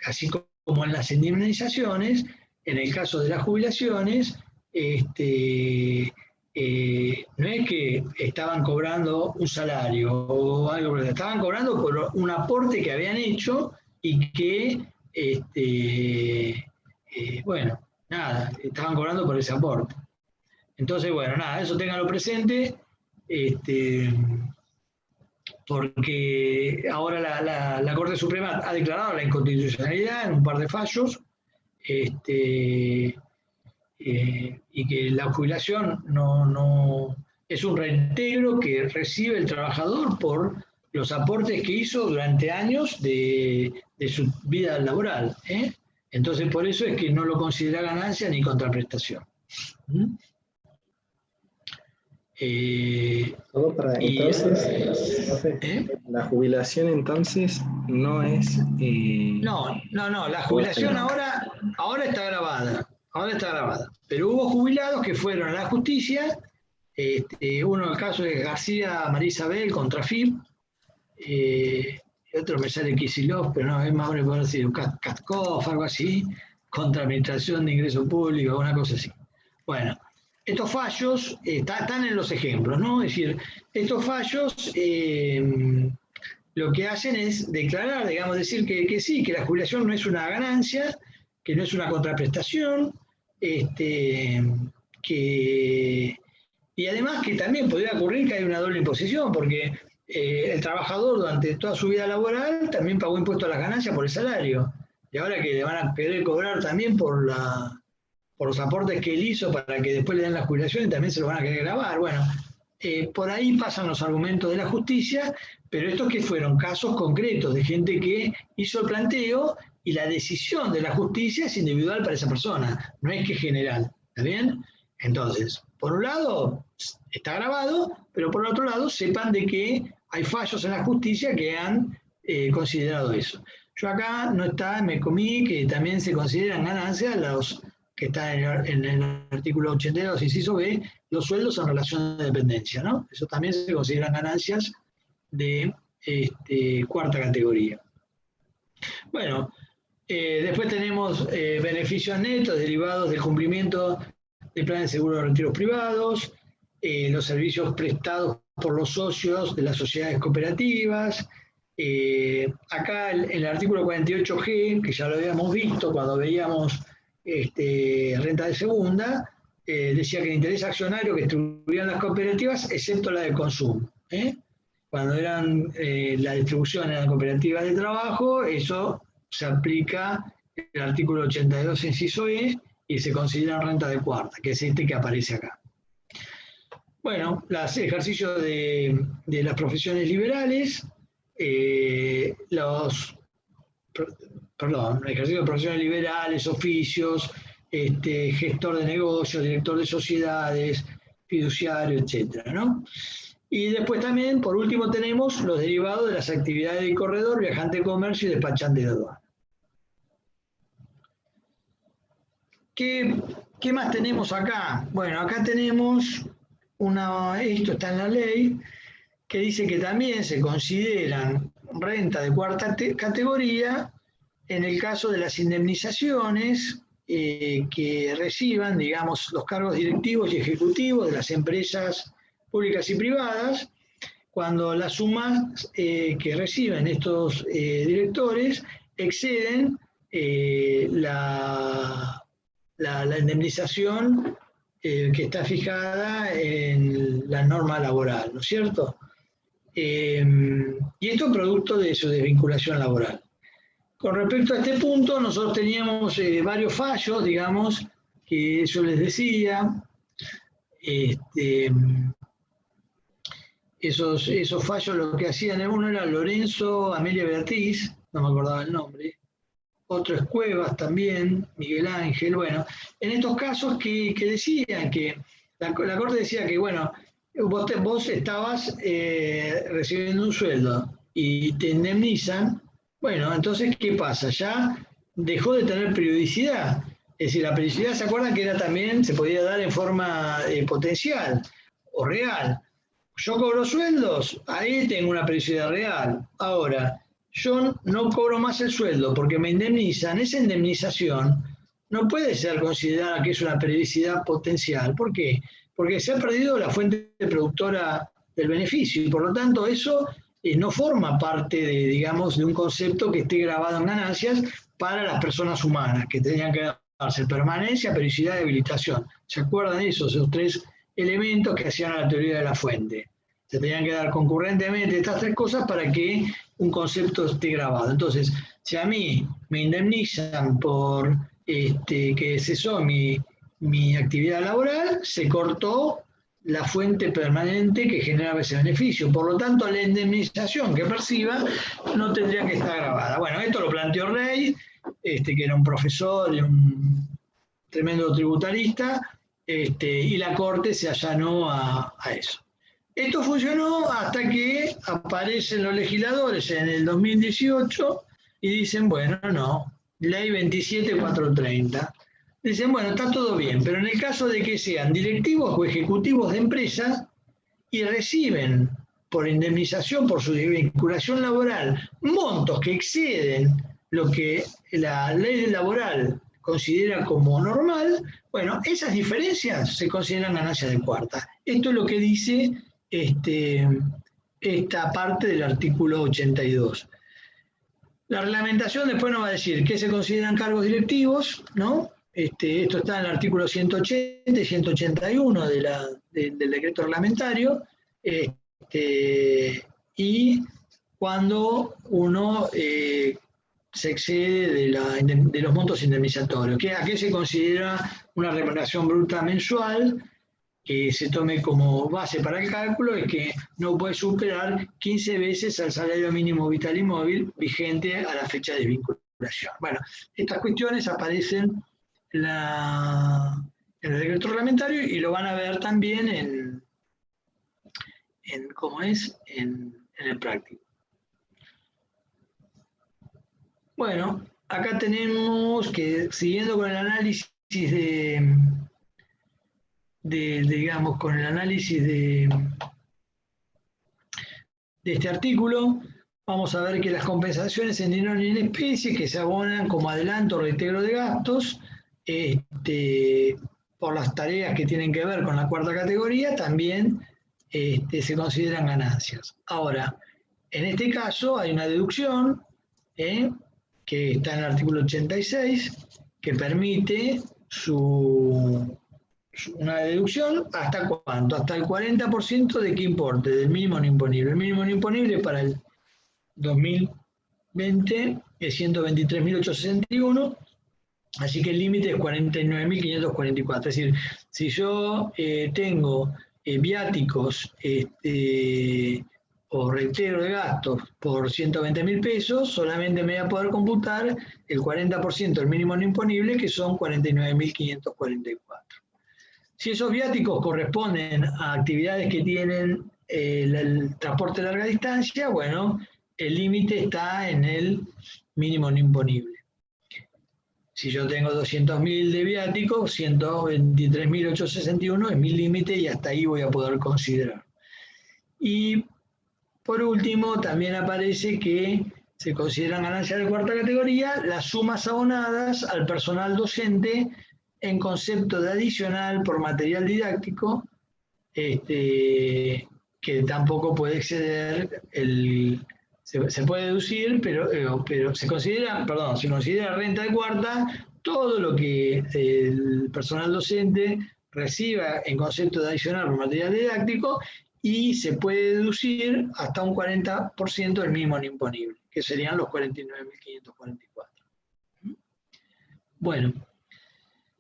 así como en las indemnizaciones, en el caso de las jubilaciones, no es que estaban cobrando un salario o algo, estaban cobrando por un aporte que habían hecho y que, bueno, nada, estaban cobrando por ese aporte. Entonces, bueno, nada, eso ténganlo presente, porque ahora la Corte Suprema ha declarado la inconstitucionalidad en un par de fallos, y que la jubilación no es un reintegro que recibe el trabajador por los aportes que hizo durante años de su vida laboral. Entonces, por eso es que no lo considera ganancia ni contraprestación. Solo para entonces, la jubilación entonces no es... No, la jubilación ahora está grabada. Ahora está grabada. Pero hubo jubilados que fueron a la justicia, uno el caso de García María Isabel contra FIP, otro me sale Kicillof, pero no, es más o menos decir Katkov, algo así, contra Administración de Ingreso Público, una cosa así. Bueno, estos fallos están en los ejemplos, ¿no? Es decir, estos fallos lo que hacen es declarar, digamos, decir que sí, que la jubilación no es una ganancia, que no es una contraprestación, y además que también podría ocurrir que hay una doble imposición, porque el trabajador durante toda su vida laboral también pagó impuesto a las ganancias por el salario, y ahora que le van a querer cobrar también por los aportes que él hizo para que después le den la jubilación y también se lo van a querer grabar. Bueno, por ahí pasan los argumentos de la justicia, pero estos que fueron casos concretos de gente que hizo el planteo y la decisión de la justicia es individual para esa persona, no es que es general, ¿está bien? Entonces, por un lado está grabado, pero por otro lado sepan de que hay fallos en la justicia que han considerado eso. Yo acá no está, me comí que también se consideran ganancias los que están en el artículo 82, inciso B, los sueldos en relación de dependencia, ¿no? Eso también se consideran ganancias de cuarta categoría. Bueno, después tenemos beneficios netos derivados del cumplimiento del plan de seguro de retiros privados, los servicios prestados por los socios de las sociedades cooperativas, Acá el artículo 48G, que ya lo habíamos visto cuando veíamos renta de segunda, decía que el interés accionario que distribuían las cooperativas, excepto la de consumo. Cuando eran la distribución en las cooperativas de trabajo, eso se aplica el artículo 82 inciso E y se considera renta de cuarta, que es este que aparece acá. Bueno, los ejercicios de las profesiones liberales, ejercicio de profesiones liberales, oficios, gestor de negocios, director de sociedades, fiduciario, etcétera, ¿no? Y después también, por último, tenemos los derivados de las actividades de corredor, viajante de comercio y despachante de aduana. ¿Qué más tenemos acá? Bueno, acá tenemos esto está en la ley, que dice que también se consideran renta de cuarta categoría en el caso de las indemnizaciones que reciban, digamos, los cargos directivos y ejecutivos de las empresas públicas y privadas, cuando las sumas que reciben estos directores exceden la indemnización que está fijada en la norma laboral, ¿no es cierto? Y esto es producto de su desvinculación laboral. Con respecto a este punto, nosotros teníamos varios fallos, digamos, que yo les decía. Esos fallos lo que hacían, uno era Lorenzo, Amelia Beatriz, no me acordaba el nombre, otro es Cuevas también, Miguel Ángel. Bueno, en estos casos que decían que la Corte decía que, bueno, vos estabas recibiendo un sueldo y te indemnizan, bueno, entonces, ¿qué pasa? Ya dejó de tener periodicidad. Es decir, la periodicidad, ¿se acuerdan que era también, se podía dar en forma potencial o real? Yo cobro sueldos, ahí tengo una periodicidad real. Ahora, yo no cobro más el sueldo porque me indemnizan. Esa indemnización no puede ser considerada que es una periodicidad potencial. ¿Por qué? Porque se ha perdido la fuente productora del beneficio y por lo tanto eso no forma parte de, digamos, de un concepto que esté grabado en ganancias para las personas humanas, que tenían que darse permanencia, periodicidad y habilitación. ¿Se acuerdan de esos tres elementos que hacían a la teoría de la fuente? Se tenían que dar concurrentemente estas tres cosas para que un concepto esté grabado. Entonces, si a mí me indemnizan por que cesó mi actividad laboral, se cortó la fuente permanente que generaba ese beneficio. Por lo tanto, la indemnización que perciba no tendría que estar grabada. Bueno, esto lo planteó Rey, que era un profesor y un tremendo tributarista, y la Corte se allanó a eso. Esto funcionó hasta que aparecen los legisladores en el 2018 y dicen, bueno, no, ley 27430. Dicen, bueno, está todo bien, pero en el caso de que sean directivos o ejecutivos de empresas y reciben por indemnización por su vinculación laboral montos que exceden lo que la ley laboral considera como normal, bueno, esas diferencias se consideran ganancias de cuarta. Esto es lo que dice esta parte del artículo 82. La reglamentación después nos va a decir qué se consideran cargos directivos, ¿no? Esto está en el artículo 180 y 181 del decreto reglamentario, y cuando uno se excede de los montos indemnizatorios. ¿A qué se considera una remuneración bruta mensual que se tome como base para el cálculo? Es que no puede superar 15 veces al salario mínimo vital y móvil vigente a la fecha de vinculación. Bueno, estas cuestiones aparecen en el decreto reglamentario y lo van a ver también en el práctico. Bueno, acá tenemos que, siguiendo con el análisis digamos, con el análisis de este artículo, vamos a ver que las compensaciones en dinero y en especie que se abonan como adelanto o reintegro de gastos por las tareas que tienen que ver con la cuarta categoría también se consideran ganancias. Ahora, En este caso hay una deducción que está en el artículo 86 que permite una deducción ¿hasta cuánto? Hasta el 40% de qué importe, del mínimo no imponible. El mínimo no imponible para el 2020 es 123.861, así que el límite es 49.544. Es decir, si yo tengo viáticos o reintegro de gastos por 120.000 pesos, solamente me voy a poder computar el 40% del mínimo no imponible, que son 49.544. Si esos viáticos corresponden a actividades que tienen el transporte de larga distancia, bueno, el límite está en el mínimo no imponible. Si yo tengo 200.000 de viáticos, 123.861 es mi límite y hasta ahí voy a poder considerar. Y por último, también aparece que se consideran ganancias de cuarta categoría las sumas abonadas al personal docente en concepto de adicional por material didáctico, que tampoco puede exceder se puede deducir, pero se considera renta de cuarta todo lo que el personal docente reciba en concepto de adicional por material didáctico, y se puede deducir hasta un 40% del mínimo no imponible, que serían los 49.544. Bueno,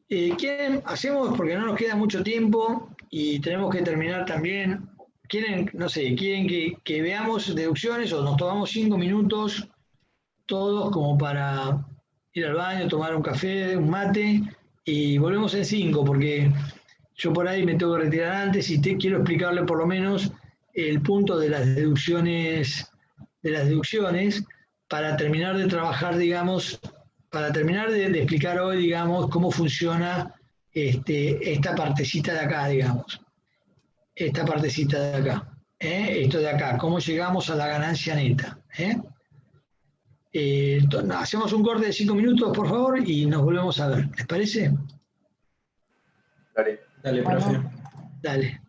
¿quieren? Hacemos, porque no nos queda mucho tiempo y tenemos que terminar también. ¿Quieren, no sé, quieren que veamos deducciones o nos tomamos 5 minutos todos como para ir al baño, tomar un café, un mate y volvemos en 5? Porque yo por ahí me tengo que retirar antes y quiero explicarle por lo menos el punto de las deducciones, para terminar de trabajar, digamos, para terminar de explicar hoy, digamos, cómo funciona esta partecita de acá, digamos. Esta partecita de acá. Esto de acá, cómo llegamos a la ganancia neta. Hacemos un corte de 5 minutos, por favor, y nos volvemos a ver. ¿Les parece? Dale. Dale, profe. Dale.